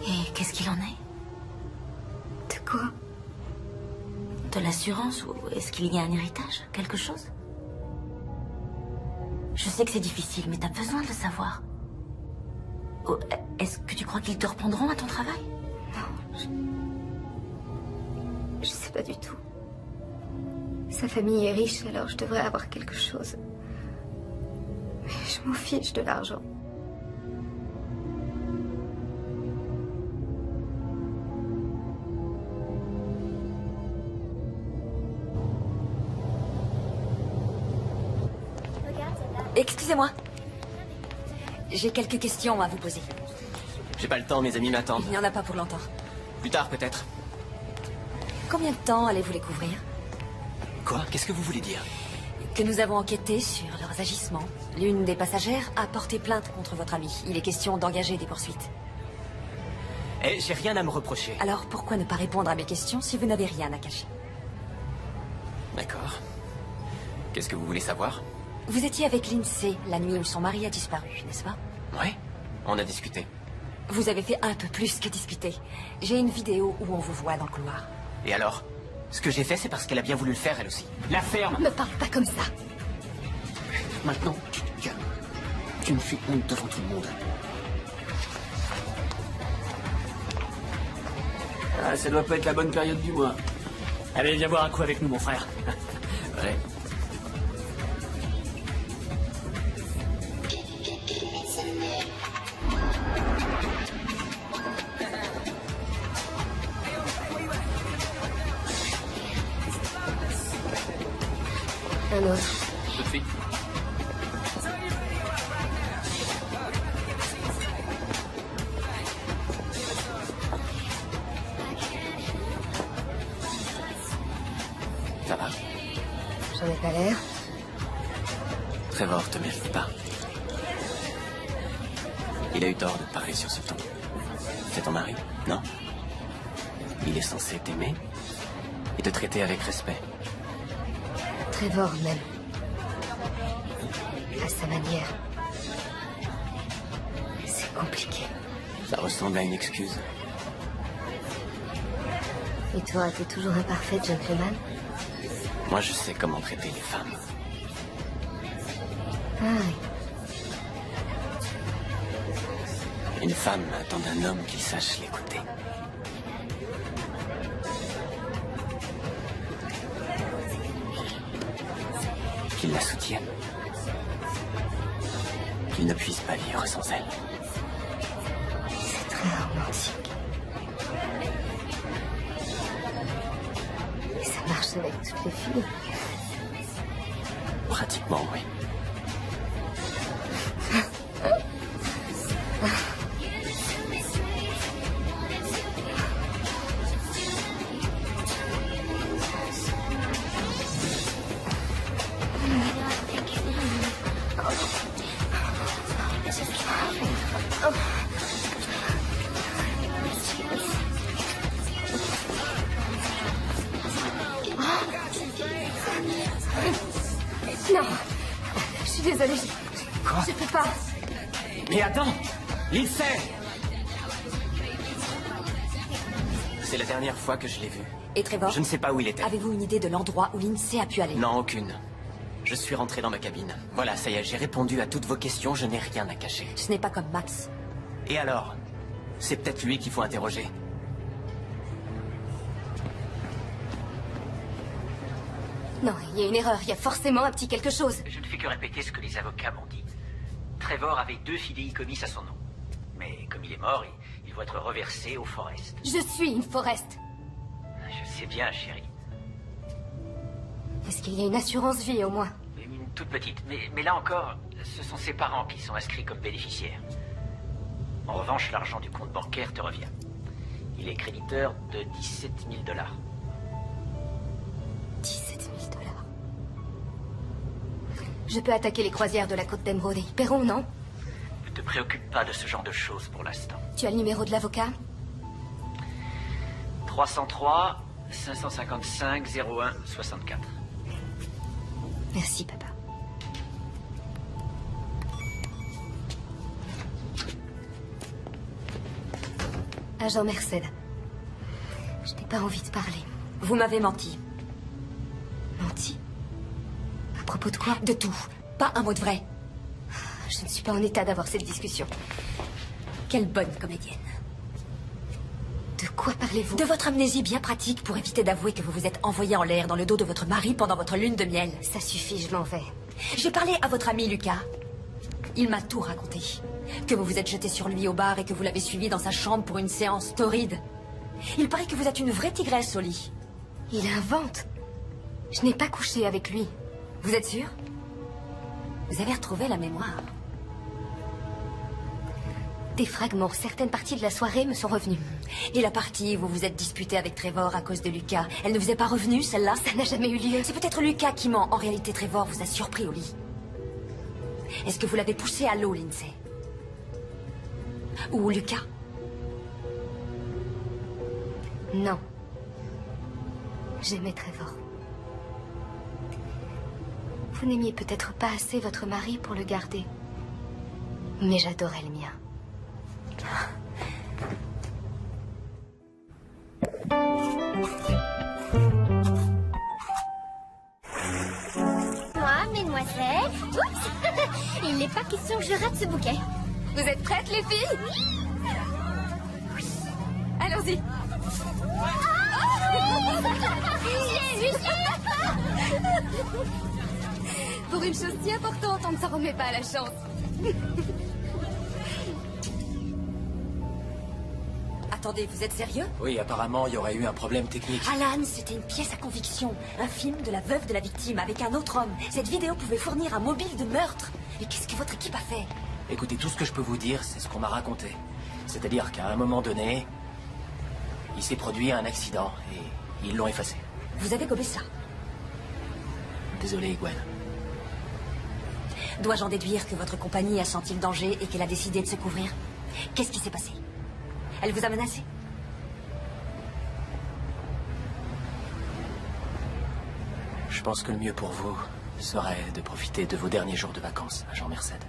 Et qu'est-ce qu'il en est? Quoi? De l'assurance ou est-ce qu'il y a un héritage? Quelque chose? Je sais que c'est difficile, mais t'as besoin de le savoir. Oh, est-ce que tu crois qu'ils te reprendront à ton travail? Je sais pas du tout. Sa famille est riche, alors je devrais avoir quelque chose. Mais je m'en fiche de l'argent. Excusez-moi. J'ai quelques questions à vous poser. J'ai pas le temps, mes amis m'attendent. Il n'y en a pas pour longtemps. Plus tard, peut-être. Combien de temps allez-vous les couvrir? Quoi? Qu'est-ce que vous voulez dire? Que nous avons enquêté sur leurs agissements. L'une des passagères a porté plainte contre votre ami. Il est question d'engager des poursuites. Eh, j'ai rien à me reprocher. Alors pourquoi ne pas répondre à mes questions si vous n'avez rien à cacher? D'accord. Qu'est-ce que vous voulez savoir? Vous étiez avec Lindsay la nuit où son mari a disparu, n'est-ce pas? Ouais, on a discuté. Vous avez fait un peu plus que discuter. J'ai une vidéo où on vous voit dans le couloir. Et alors? Ce que j'ai fait, c'est parce qu'elle a bien voulu le faire, elle aussi. La ferme! Ne parle pas comme ça. Maintenant, tu te calmes. Tu me fais honte devant tout le monde. Ah, ça doit pas être la bonne période du mois. Allez, viens boire un coup avec nous, mon frère. Ouais. Un autre. Tout de suite. Ça va? J'en ai pas l'air. Trevor te mérite pas. Il a eu tort de parler sur ce ton. C'est ton mari, non? Il est censé t'aimer et te traiter avec respect. Trevor même. À sa manière. C'est compliqué. Ça ressemble à une excuse. Et toi, t'es toujours un parfait gentleman? Moi, je sais comment traiter les femmes. Ah oui. Une femme attend d'un homme qui sache l'écouter. Qu'il la soutienne. Qu'il ne puisse pas vivre sans elle. C'est très romantique. Et ça marche avec toutes les filles. Pratiquement, oui. Non. Je suis désolée. Quoi? Je peux pas. Mais attends! Lindsay! C'est la dernière fois que je l'ai vu. Et Trevor? Je ne sais pas où il était. Avez-vous une idée de l'endroit où Lindsay a pu aller? Non, aucune. Je suis rentré dans ma cabine. Voilà, ça y est, j'ai répondu à toutes vos questions, je n'ai rien à cacher. Ce n'est pas comme Max. Et alors? C'est peut-être lui qu'il faut interroger. Non, il y a une erreur. Il y a forcément un petit quelque chose. Je ne fais que répéter ce que les avocats m'ont dit. Trevor avait 2 fidéicommis à son nom. Mais comme il est mort, il doit être reversé au Forest. Je suis une Forest. Je sais bien, chérie. Est-ce qu'il y a une assurance vie au moins? Une toute petite. Mais là encore, ce sont ses parents qui sont inscrits comme bénéficiaires. En revanche, l'argent du compte bancaire te revient. Il est créditeur de 17 000 $. 17 000 $. Je peux attaquer les croisières de la côte d'Emeraude. Ils paieront, non? Ne te préoccupe pas de ce genre de choses pour l'instant. Tu as le numéro de l'avocat? 303 555 01 64. Merci, papa. Agent Merced. Je n'ai pas envie de parler. Vous m'avez menti. Menti? À propos de quoi? De tout. Pas un mot de vrai. Je ne suis pas en état d'avoir cette discussion. Quelle bonne comédienne. De quoi parlez-vous? De votre amnésie bien pratique pour éviter d'avouer que vous vous êtes envoyé en l'air dans le dos de votre mari pendant votre lune de miel. Ça suffit, je m'en vais. J'ai parlé à votre ami Lucas. Il m'a tout raconté. Que vous vous êtes jeté sur lui au bar et que vous l'avez suivi dans sa chambre pour une séance torride. Il paraît que vous êtes une vraie tigresse au lit. Il invente. Je n'ai pas couché avec lui. Vous êtes sûr? Vous avez retrouvé la mémoire. Des fragments, certaines parties de la soirée me sont revenues. Et la partie où vous vous êtes disputé avec Trevor à cause de Lucas, elle ne vous est pas revenue, celle-là? Ça n'a jamais eu lieu. C'est peut-être Lucas qui ment. En réalité, Trevor vous a surpris au lit. Est-ce que vous l'avez poussé à l'eau, Lindsay? Ou Lucas? Non. J'aimais Trevor. Vous n'aimiez peut-être pas assez votre mari pour le garder. Mais j'adorais le mien. Moi, mesdemoiselles... Oups. Il n'est pas question que je rate ce bouquet. Vous êtes prêtes, les filles? Oui. Allons-y. Pour une chose si importante, on ne s'en remet pas à la chance. Attendez, vous êtes sérieux? Oui, apparemment, il y aurait eu un problème technique. Alan, c'était une pièce à conviction. Un film de la veuve de la victime avec un autre homme. Cette vidéo pouvait fournir un mobile de meurtre. Et qu'est-ce que votre équipe a fait? Écoutez, tout ce que je peux vous dire, c'est ce qu'on m'a raconté. C'est-à-dire qu'à un moment donné, il s'est produit un accident et ils l'ont effacé. Vous avez gobé ça? Désolé, Gwen. Dois-je en déduire que votre compagnie a senti le danger et qu'elle a décidé de se couvrir? Qu'est-ce qui s'est passé? Elle vous a menacé? Je pense que le mieux pour vous serait de profiter de vos derniers jours de vacances à Jean Merced.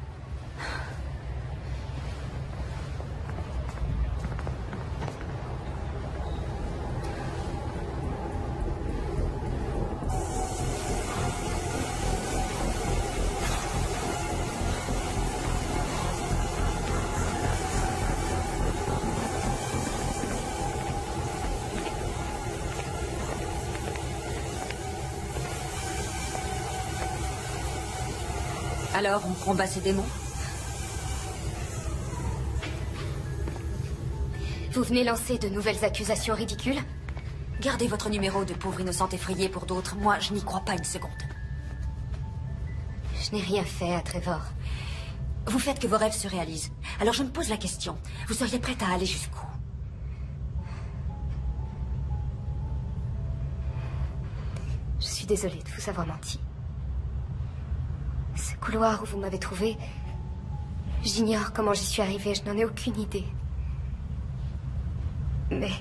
Alors, on combat ces démons? Vous venez lancer de nouvelles accusations ridicules? Gardez votre numéro de pauvre innocente effrayée pour d'autres. Moi, je n'y crois pas une seconde. Je n'ai rien fait à Trevor. Vous faites que vos rêves se réalisent. Alors je me pose la question. Vous seriez prête à aller jusqu'où? Je suis désolée de vous avoir menti. Ce couloir où vous m'avez trouvé, j'ignore comment j'y suis arrivée, je n'en ai aucune idée. Mais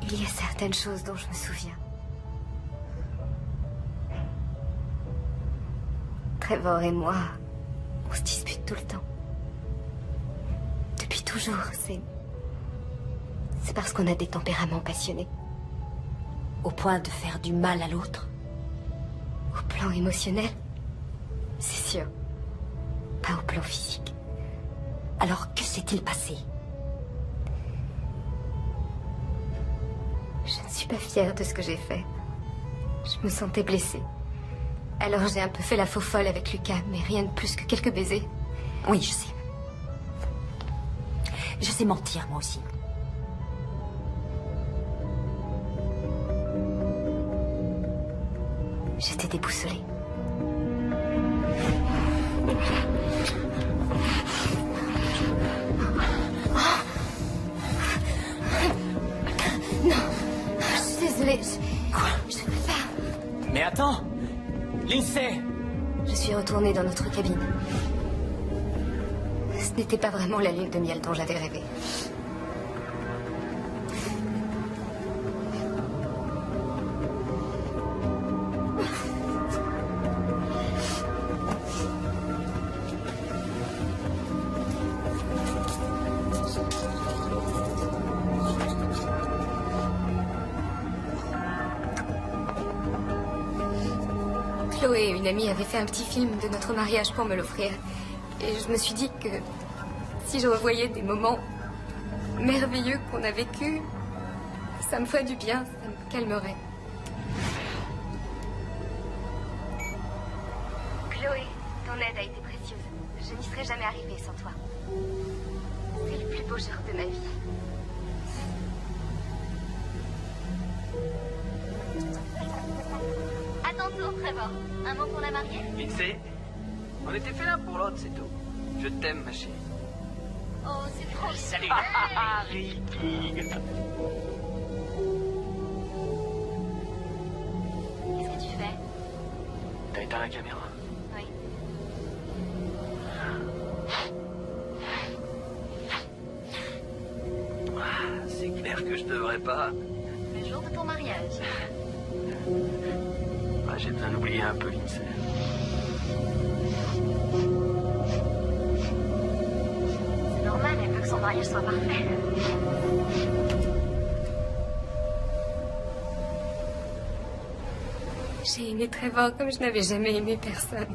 il y a certaines choses dont je me souviens. Trevor et moi, on se dispute tout le temps. Depuis toujours, c'est parce qu'on a des tempéraments passionnés. Au point de faire du mal à l'autre? Au plan émotionnel, c'est sûr. Pas au plan physique. Alors, que s'est-il passé? Je ne suis pas fière de ce que j'ai fait. Je me sentais blessée. Alors j'ai un peu fait la faux folle avec Lucas, mais rien de plus que quelques baisers. Oui, je sais. Je sais mentir, moi aussi. J'étais déboussolée. Non, je suis désolée. Quoi? Je ne peux pas. Mais attends! Lindsay! Je suis retournée dans notre cabine. Ce n'était pas vraiment la lune de miel dont j'avais rêvé. Chloé et une amie avaient fait un petit film de notre mariage pour me l'offrir. Et je me suis dit que si je revoyais des moments merveilleux qu'on a vécus, ça me ferait du bien, ça me calmerait. Chloé, ton aide a été précieuse. Je n'y serais jamais arrivée sans toi. C'est le plus beau jour de ma vie. À ton tour, Trevor. Un mot pour la mariée? Lindsay, on était fait l'un pour l'autre, c'est tout. Je t'aime, ma chérie. Oh, c'est trop Salut. Ricky. Qu'est-ce que tu fais? T'as éteint la caméra? Oui. C'est clair que je devrais pas. Le jour de ton mariage. J'ai besoin d'oublier un peu, Lindsay. C'est normal, elle veut que son mariage soit parfait. J'ai aimé Trevor comme je n'avais jamais aimé personne.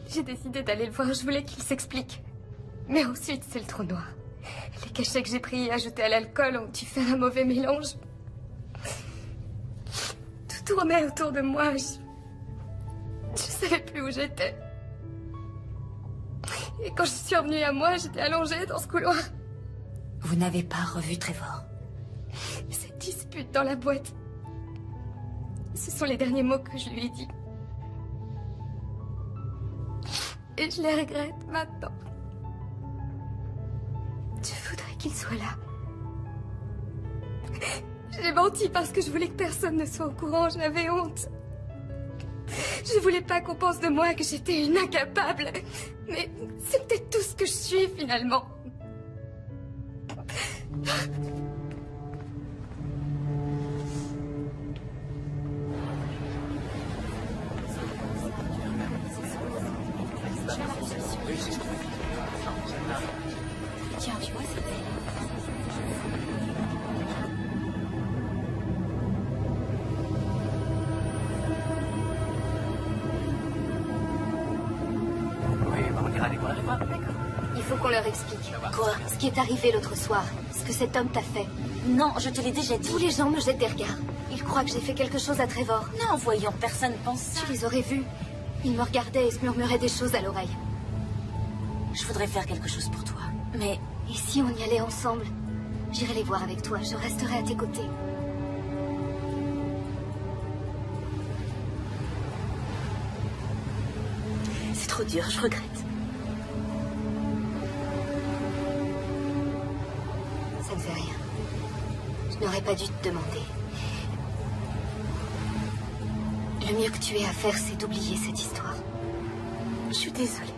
J'ai décidé d'aller le voir, je voulais qu'il s'explique. Mais ensuite, c'est le trou noir. Les cachets que j'ai pris et ajoutés à l'alcool ont dû faire un mauvais mélange. Tout tournait autour de moi. Je savais plus où j'étais. Et quand je suis revenue à moi, j'étais allongée dans ce couloir. Vous n'avez pas revu Trevor? Cette dispute dans la boîte. Ce sont les derniers mots que je lui ai dit. Et je les regrette maintenant. Je voudrais qu'il soit là. J'ai menti parce que je voulais que personne ne soit au courant, j'avais honte. Je voulais pas qu'on pense de moi que j'étais une incapable. Mais c'est peut-être tout ce que je suis finalement. Tiens, tu vois, c'est elle. Oui, on ira les voir. D'accord. Il faut qu'on leur explique. Quoi? Ce qui est arrivé l'autre soir. Ce que cet homme t'a fait. Non, je te l'ai déjà dit. Tous les gens me jettent des regards. Ils croient que j'ai fait quelque chose à Trevor. Non, voyons, personne pense ça. Tu les aurais vus. Ils me regardaient et se murmuraient des choses à l'oreille. Je voudrais faire quelque chose pour toi, mais... Et si on y allait ensemble? J'irai les voir avec toi. Je resterai à tes côtés. C'est trop dur, je regrette. Ça ne fait rien. Je n'aurais pas dû te demander. Le mieux que tu aies à faire, c'est d'oublier cette histoire. Je suis désolée.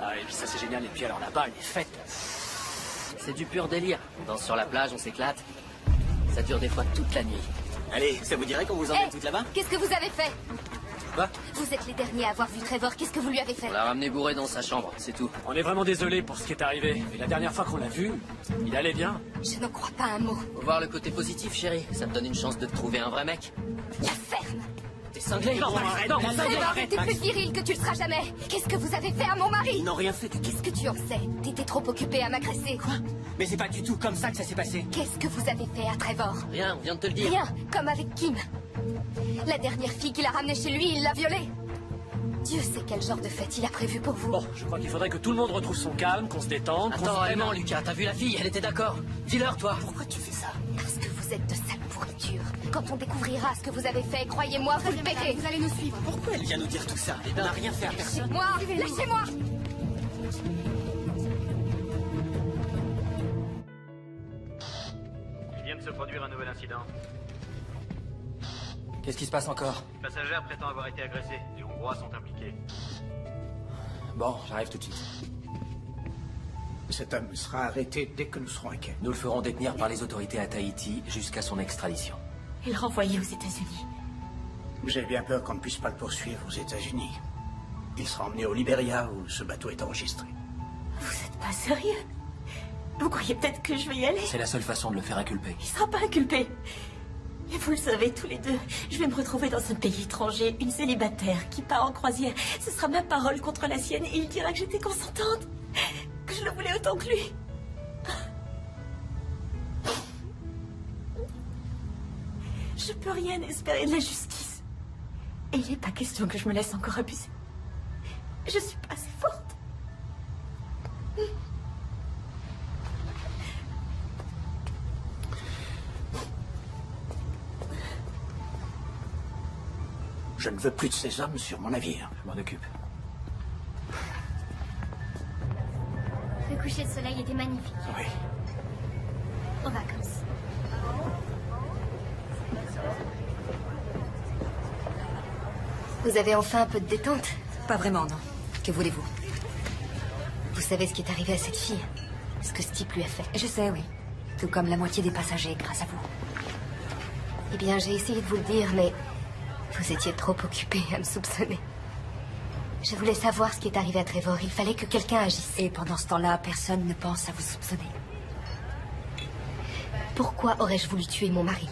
Ah, et puis ça c'est génial, et puis alors là-bas, les fêtes. C'est du pur délire. On danse sur la plage, on s'éclate. Ça dure des fois toute la nuit. Allez, ça vous dirait qu'on vous emmène toutes là-bas? Qu'est-ce que vous avez fait? Quoi? Vous êtes les derniers à avoir vu Trevor. Qu'est-ce que vous lui avez fait? On l'a ramené bourré dans sa chambre, c'est tout. On est vraiment désolé pour ce qui est arrivé. Mais la dernière fois qu'on l'a vu, il allait bien. Je n'en crois pas un mot. Faut voir le côté positif, chérie. Ça te donne une chance de te trouver un vrai mec. La ferme! T'es cinglé? Non, arrête, non, Trevor, t'es plus viril que tu le seras jamais. Qu'est-ce que vous avez fait à mon mari? Ils n'ont rien fait. Qu'est-ce que tu en sais? T'étais trop occupé à m'agresser. Quoi? Mais c'est pas du tout comme ça que ça s'est passé. Qu'est-ce que vous avez fait à Trevor? Rien, on vient de te le dire. Rien, comme avec Kim. La dernière fille qu'il a ramenée chez lui, il l'a violée. Dieu sait quel genre de fête il a prévu pour vous. Bon, je crois qu'il faudrait que tout le monde retrouve son calme, qu'on se détende, qu'on se Attends, prenne- vraiment, Lucas, t'as vu la fille? Elle était d'accord. Dis-leur, toi. Pourquoi tu fais ça? Parce que vous êtes de sale pourriture. Quand on découvrira ce que vous avez fait, croyez-moi, vous le paierez. Vous allez nous suivre. Pourquoi elle vient nous dire tout ça? Elle n'a rien fait à personne. Moi, lâchez-moi. Il vient de se produire un nouvel incident. Qu'est-ce qui se passe encore? Une passagère prétend avoir été agressée. Les Hongrois sont impliqués. Bon, j'arrive tout de suite. Cet homme sera arrêté dès que nous serons inquiets. Nous le ferons détenir par les autorités à Tahiti jusqu'à son extradition. et le renvoyer aux États-Unis. Vous avez bien peur qu'on ne puisse pas le poursuivre aux États-Unis. Il sera emmené au Liberia où ce bateau est enregistré. Vous êtes pas sérieux? Vous croyez peut-être que je vais y aller? C'est la seule façon de le faire inculper. Il sera pas inculpé. Et vous le savez tous les deux, je vais me retrouver dans un pays étranger, une célibataire qui part en croisière. Ce sera ma parole contre la sienne et il dira que j'étais consentante, que je le voulais autant que lui. Je peux rien espérer de la justice. Et il n'est pas question que je me laisse encore abuser. Je suis pas assez forte. Je ne veux plus de ces hommes sur mon navire. Je m'en occupe. Le coucher de soleil était magnifique. Oui. Aux vacances. Vous avez enfin un peu de détente? Pas vraiment, non. Que voulez-vous? Vous savez ce qui est arrivé à cette fille? Ce que ce type lui a fait? Je sais, oui. Tout comme la moitié des passagers, grâce à vous. Eh bien, j'ai essayé de vous le dire, mais vous étiez trop occupé à me soupçonner. Je voulais savoir ce qui est arrivé à Trevor. Il fallait que quelqu'un agisse. Et pendant ce temps-là, personne ne pense à vous soupçonner. Pourquoi aurais-je voulu tuer mon mari?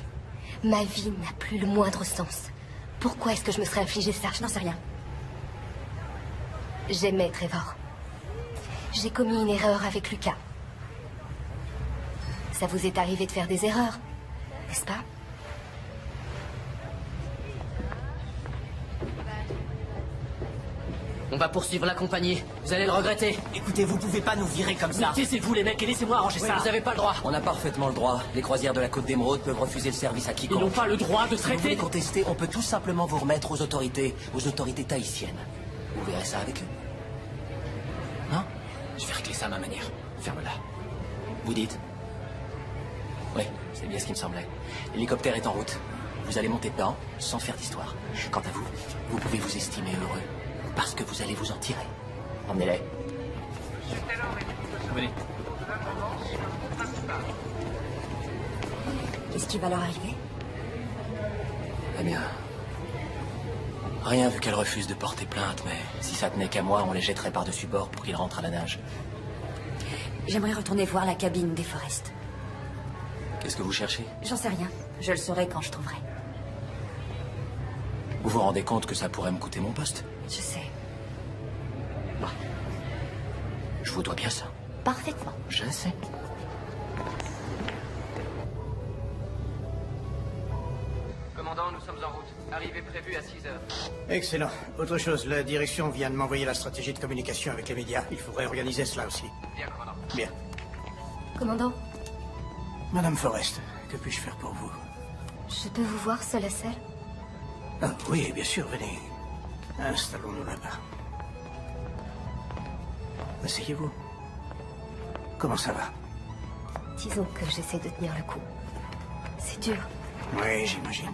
Ma vie n'a plus le moindre sens. Pourquoi est-ce que je me serais infligé ça? Je n'en sais rien. J'aimais Trevor. J'ai commis une erreur avec Lucas. Ça vous est arrivé de faire des erreurs, n'est-ce pas? On va poursuivre la compagnie. Vous allez le regretter. Écoutez, vous pouvez pas nous virer comme ça. Taisez-vous les mecs et laissez-moi arranger ça. Vous avez pas le droit. On a parfaitement le droit. Les croisières de la Côte d'Émeraude peuvent refuser le service à quiconque. Ils n'ont pas le droit de Si vous traiter. voulez contester, on peut tout simplement vous remettre aux autorités tahitiennes. Vous verrez ça avec eux. Non? Je vais régler ça à ma manière. Ferme-la. Vous dites? Oui, c'est bien ce qui me semblait. L'hélicoptère est en route. Vous allez monter dedans, sans faire d'histoire. Quant à vous, vous pouvez vous estimer heureux. Parce que vous allez vous en tirer. Emmenez-les. Venez. Qu'est-ce qui va leur arriver? Eh bien... Rien vu qu'elle refuse de porter plainte, mais si ça tenait qu'à moi, on les jetterait par-dessus bord pour qu'ils rentrent à la nage. J'aimerais retourner voir la cabine des Forest. Qu'est-ce que vous cherchez? J'en sais rien. Je le saurai quand je trouverai. Vous vous rendez compte que ça pourrait me coûter mon poste? Je sais. Bah. Je vous dois bien ça. Parfaitement. Je sais. Commandant, nous sommes en route. Arrivée prévue à 6 heures. Excellent. Autre chose, la direction vient de m'envoyer la stratégie de communication avec les médias. Il faudrait organiser cela aussi. Bien, commandant. Bien. Commandant, Madame Forrest, que puis-je faire pour vous? je peux vous voir seule à seule? Ah, oui, bien sûr, venez. Installons-nous là-bas. Asseyez-vous. Comment ça va? Disons que j'essaie de tenir le coup. C'est dur. Oui, j'imagine.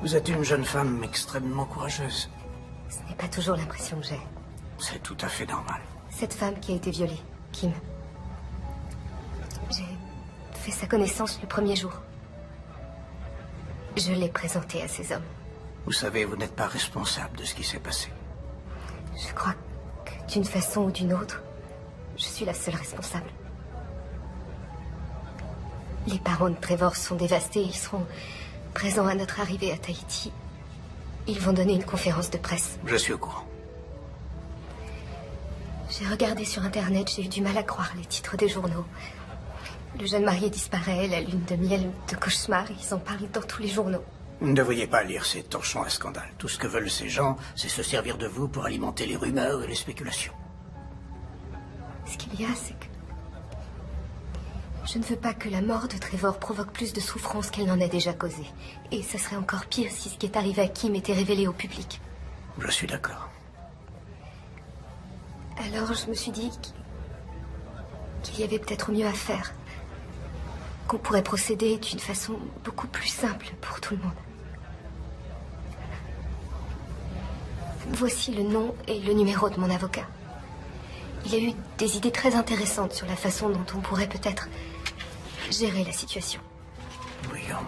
Vous êtes une jeune femme extrêmement courageuse. Ce n'est pas toujours l'impression que j'ai. C'est tout à fait normal. Cette femme qui a été violée, Kim. J'ai fait sa connaissance le premier jour. Je l'ai présentée à ces hommes. Vous savez, vous n'êtes pas responsable de ce qui s'est passé. Je crois que d'une façon ou d'une autre, je suis la seule responsable. Les parents de Trevor sont dévastés. Ils seront présents à notre arrivée à Tahiti. Ils vont donner une conférence de presse. Je suis au courant. J'ai regardé sur Internet, j'ai eu du mal à croire les titres des journaux. Le jeune marié disparaît, la lune de miel de cauchemar, ils en parlent dans tous les journaux. Vous ne devriez pas lire ces torchons à scandale. Tout ce que veulent ces gens, c'est se servir de vous pour alimenter les rumeurs et les spéculations. Ce qu'il y a, c'est que... je ne veux pas que la mort de Trevor provoque plus de souffrance qu'elle n'en a déjà causé. Et ça serait encore pire si ce qui est arrivé à Kim était révélé au public. Je suis d'accord. Alors je me suis dit qu'il y avait peut-être mieux à faire. Qu'on pourrait procéder d'une façon beaucoup plus simple pour tout le monde. Voici le nom et le numéro de mon avocat. Il a eu des idées très intéressantes sur la façon dont on pourrait peut-être gérer la situation. Voyons.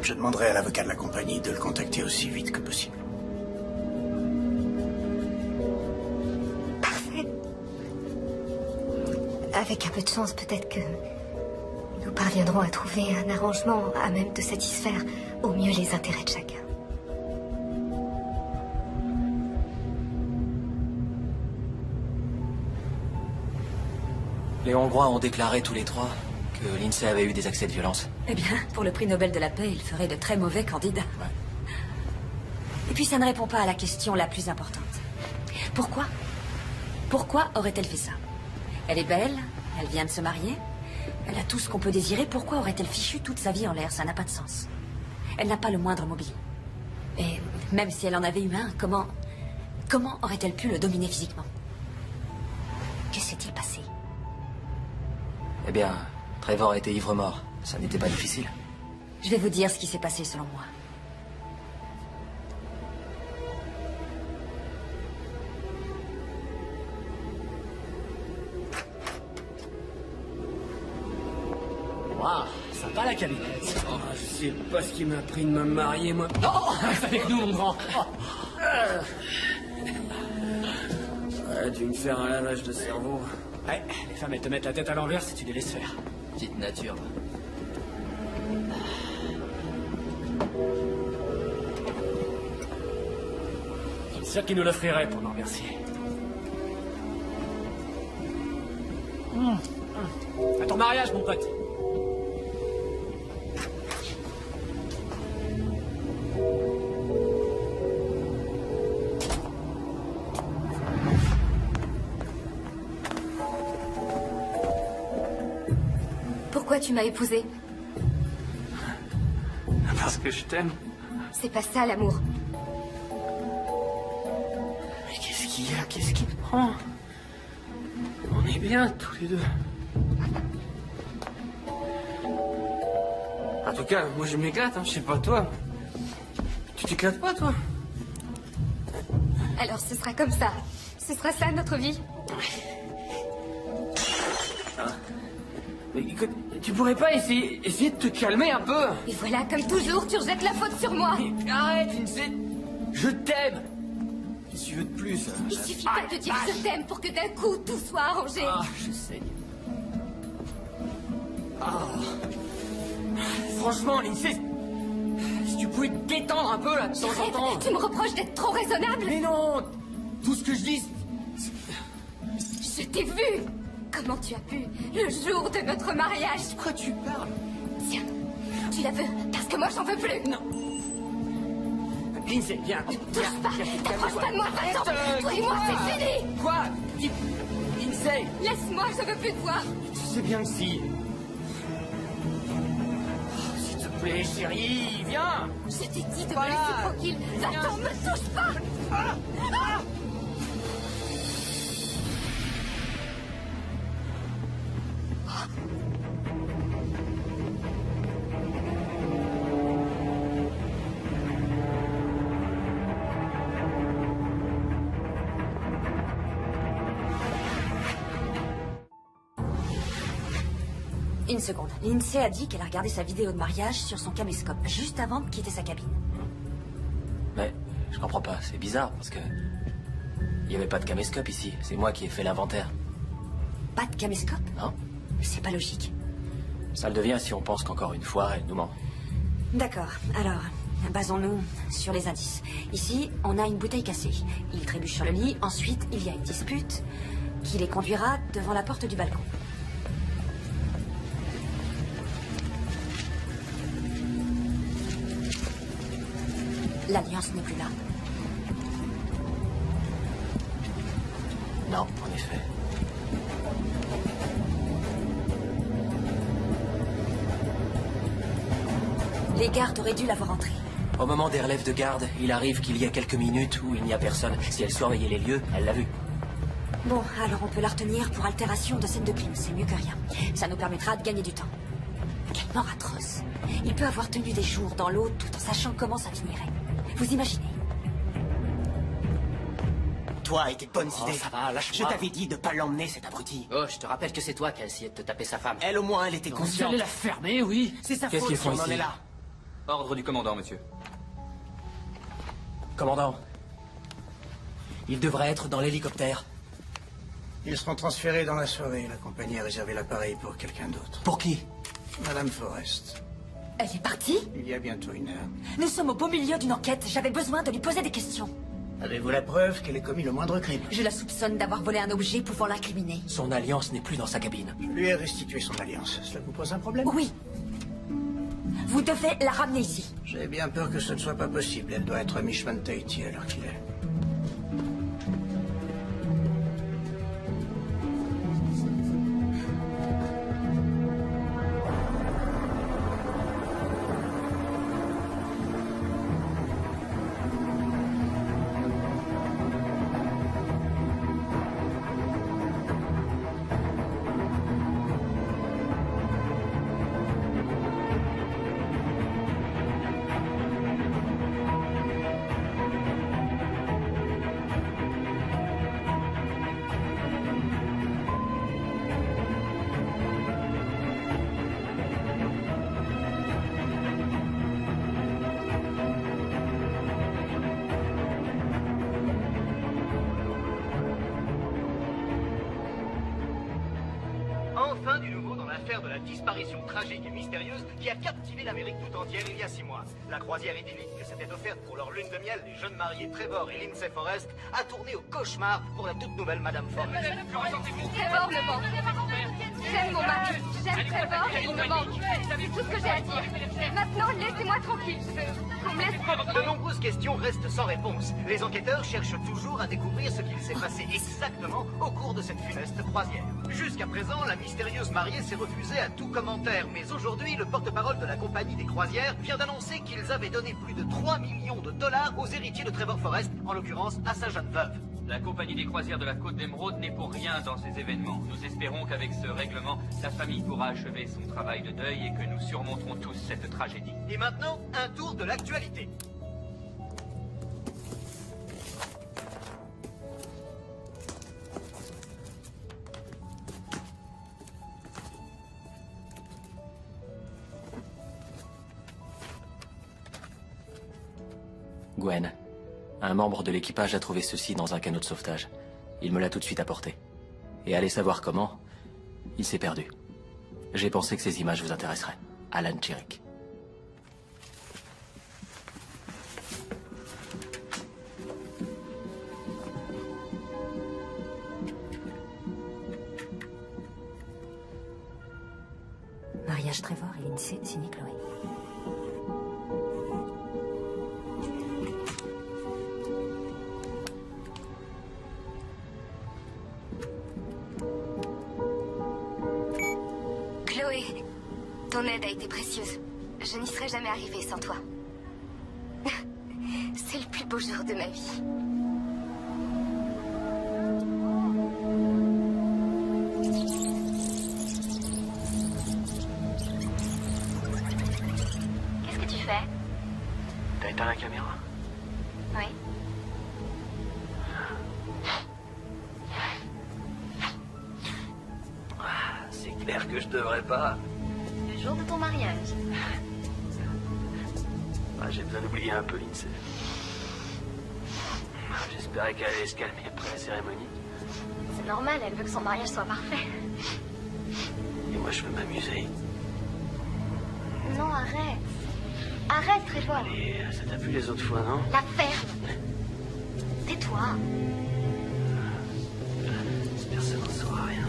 Je demanderai à l'avocat de la compagnie de le contacter aussi vite que possible. Parfait. Avec un peu de chance, peut-être que nous parviendrons à trouver un arrangement à même de satisfaire au mieux les intérêts de chacun. Les Hongrois ont déclaré tous les trois que Lindsay avait eu des accès de violence. Eh bien, pour le prix Nobel de la paix, il ferait de très mauvais candidats. Ouais. Et puis ça ne répond pas à la question la plus importante. Pourquoi? Pourquoi aurait-elle fait ça? Elle est belle, elle vient de se marier, elle a tout ce qu'on peut désirer, pourquoi aurait-elle fichu toute sa vie en l'air? Ça n'a pas de sens. Elle n'a pas le moindre mobile. Et même si elle en avait eu un, comment aurait-elle pu le dominer physiquement? Que s'est-il passé? Eh bien, Trevor était ivre-mort. Ça n'était pas difficile. Je vais vous dire ce qui s'est passé selon moi. Waouh, sympa la cabinette. Oh, je sais pas ce qui m'a pris de me marier, moi. Oh, reste avec nous, mon grand. Ouais, tu me faire un lavage de cerveau. Ouais, les femmes, elles te mettent la tête à l'envers si tu les laisses faire. Petite nature. C'est sûr qu'ils nous l'offriraient pour nous remercier. À ton mariage, mon pote. Pourquoi tu m'as épousée? Parce que je t'aime. C'est pas ça, l'amour. Mais qu'est-ce qu'il y a? Qu'est-ce qui te prend? On est bien, tous les deux. En tout cas, moi je m'éclate, hein. Je sais pas toi. Tu t'éclates pas, toi? Alors ce sera comme ça. Ce sera ça, notre vie. Mais écoute, tu pourrais pas essayer de te calmer un peu? Et voilà, comme toujours, tu rejettes la faute sur moi. Mais arrête, Lindsay. Je t'aime. Qu'est-ce que tu veux de plus? Il suffit pas de dire je t'aime pour que d'un coup tout soit arrangé. Ah, je saigne. Ah. Franchement, Lindsay, si tu pouvais te détendre un peu là de temps en temps. Tu me reproches d'être trop raisonnable? Mais non. Tout ce que je dis. Je t'ai vu. Comment tu as pu, le jour de notre mariage? De quoi tu parles? Tiens, tu la veux, parce que moi j'en veux plus. Non. Lindsay, viens. Touche pas, t'approches pas de moi, va-t'en. Toi et moi, c'est fini. Quoi? Lindsay. Laisse-moi, je veux plus te voir. Tu sais bien que si. S'il te plaît, chérie, viens. Je t'ai dit de me laisser tranquille. Va-t'en, me touche pas. Une seconde. Lindsay a dit qu'elle a regardé sa vidéo de mariage sur son caméscope, juste avant de quitter sa cabine. Mais je comprends pas, c'est bizarre, parce que... Il n'y avait pas de caméscope ici, c'est moi qui ai fait l'inventaire. Pas de caméscope? Non. C'est pas logique. Ça le devient si on pense qu'encore une fois, elle nous ment. D'accord, alors, basons-nous sur les indices. Ici, on a une bouteille cassée. Il trébuche sur le lit, ensuite il y a une dispute qui les conduira devant la porte du balcon. L'alliance n'est plus là. Non, en effet. Les gardes auraient dû la voir entrer. Au moment des relèves de garde, il arrive qu'il y a quelques minutes où il n'y a personne. Si elle surveillait les lieux, elle l'a vu. Bon, alors on peut la retenir pour altération de scène de crime, c'est mieux que rien. Ça nous permettra de gagner du temps. Quelle mort atroce. Il peut avoir tenu des jours dans l'eau tout en sachant comment ça finirait. Vous imaginez? Toi et tes bonnes idées. Ça va, lâche-moi. Je t'avais dit de pas l'emmener, cet abruti. Oh, je te rappelle que c'est toi qui as essayé de te taper sa femme. Elle, au moins, elle était Si consciente. elle la fermer, oui. C'est sa Qu'est-ce faute qu'ils si font on en ici? est là. Ordre du commandant, monsieur. Commandant, il devrait être dans l'hélicoptère. Ils seront transférés dans la soirée. La compagnie a réservé l'appareil pour quelqu'un d'autre. Pour qui? Madame Forrest. Elle est partie? Il y a bientôt 1 heure. Nous sommes au beau milieu d'une enquête. J'avais besoin de lui poser des questions. Avez-vous la preuve qu'elle ait commis le moindre crime? Je la soupçonne d'avoir volé un objet pouvant l'incriminer. Son alliance n'est plus dans sa cabine. Je lui ai restitué son alliance. Cela vous pose un problème? Oui. Vous devez la ramener ici. J'ai bien peur que ce ne soit pas possible. Elle doit être à mi-chemin de Tahiti à l'heure qu'il est. Enfin du nouveau dans l'affaire de la disparition tragique et mystérieuse qui a captivé l'Amérique tout entière il y a 6 mois. La croisière idyllique que s'était offerte pour leur lune de miel les jeunes mariés Trevor et Lindsay Forrest a tourné au cauchemar pour la toute nouvelle Madame Forrest. Trevor me manque. J'aime mon mari. J'aime Trevor et il me manque. C'est tout ce que j'ai à dire. Maintenant, laissez-moi tranquille. Qu'on me laisse... De nombreuses questions restent sans réponse. Les enquêteurs cherchent toujours à découvrir ce qu'il s'est passé exactement au cours de cette funeste croisière. Jusqu'à présent, la mystérieuse mariée s'est refusée à tout commentaire, mais aujourd'hui, le porte-parole de la compagnie des croisières vient d'annoncer qu'ils avaient donné plus de 3 millions de dollars aux héritiers de Trevor Forrest, en l'occurrence à sa jeune veuve. La compagnie des croisières de la Côte d'Émeraude n'est pour rien dans ces événements. Nous espérons qu'avec ce règlement, la famille pourra achever son travail de deuil et que nous surmonterons tous cette tragédie. Et maintenant, un tour de l'actualité. Gwen, un membre de l'équipage a trouvé ceci dans un canot de sauvetage. Il me l'a tout de suite apporté. Et allez savoir comment, il s'est perdu. J'ai pensé que ces images vous intéresseraient. Alan Tudyk. Mariage Trevor et Lindsay, signé Chloé. Chloé, ton aide a été précieuse. Je n'y serais jamais arrivée sans toi. C'est le plus beau jour de ma vie. Qu'est-ce que tu fais? T'as éteint la caméra? Oui. C'est clair que je devrais pas. Le jour de ton mariage. J'ai besoin d'oublier un peu Lindsay. J'espérais qu'elle allait se calmer après la cérémonie. C'est normal, elle veut que son mariage soit parfait. Et moi, je veux m'amuser. Non, arrête. Arrête, Trevor. Allez, ça t'a plu les autres fois, non? La ferme. Tais-toi. J'espère que ça n'en saura rien.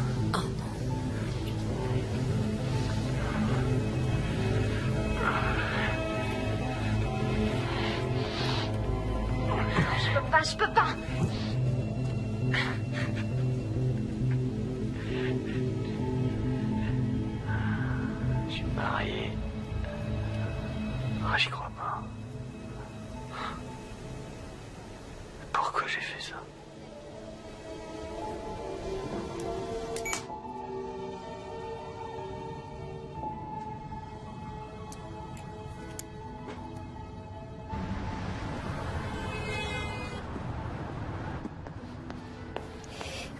Je peux pas. Je suis marié. J'y crois pas. Pourquoi j'ai fait ça?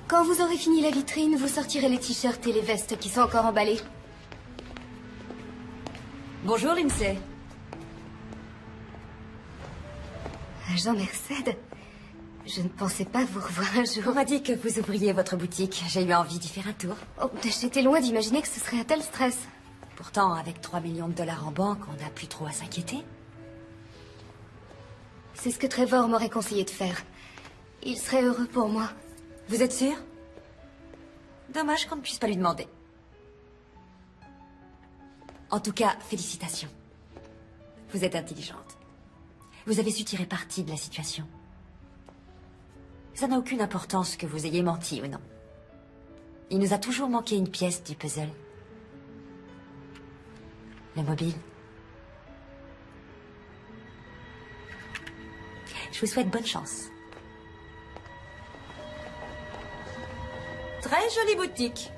Quand vous aurez fini la vitrine, vous sortirez les t-shirts et les vestes qui sont encore emballés. Bonjour, Lindsay. Agent Merced, je ne pensais pas vous revoir un jour. On m'a dit que vous ouvriez votre boutique. J'ai eu envie d'y faire un tour. Oh, j'étais loin d'imaginer que ce serait un tel stress. Pourtant, avec 3 millions de dollars en banque, on n'a plus trop à s'inquiéter. C'est ce que Trevor m'aurait conseillé de faire. Il serait heureux pour moi. Vous êtes sûr? Dommage qu'on ne puisse pas lui demander. En tout cas, félicitations. Vous êtes intelligente. Vous avez su tirer parti de la situation. Ça n'a aucune importance que vous ayez menti ou non. Il nous a toujours manqué une pièce du puzzle. Le mobile. Je vous souhaite bonne chance. Très jolie boutique.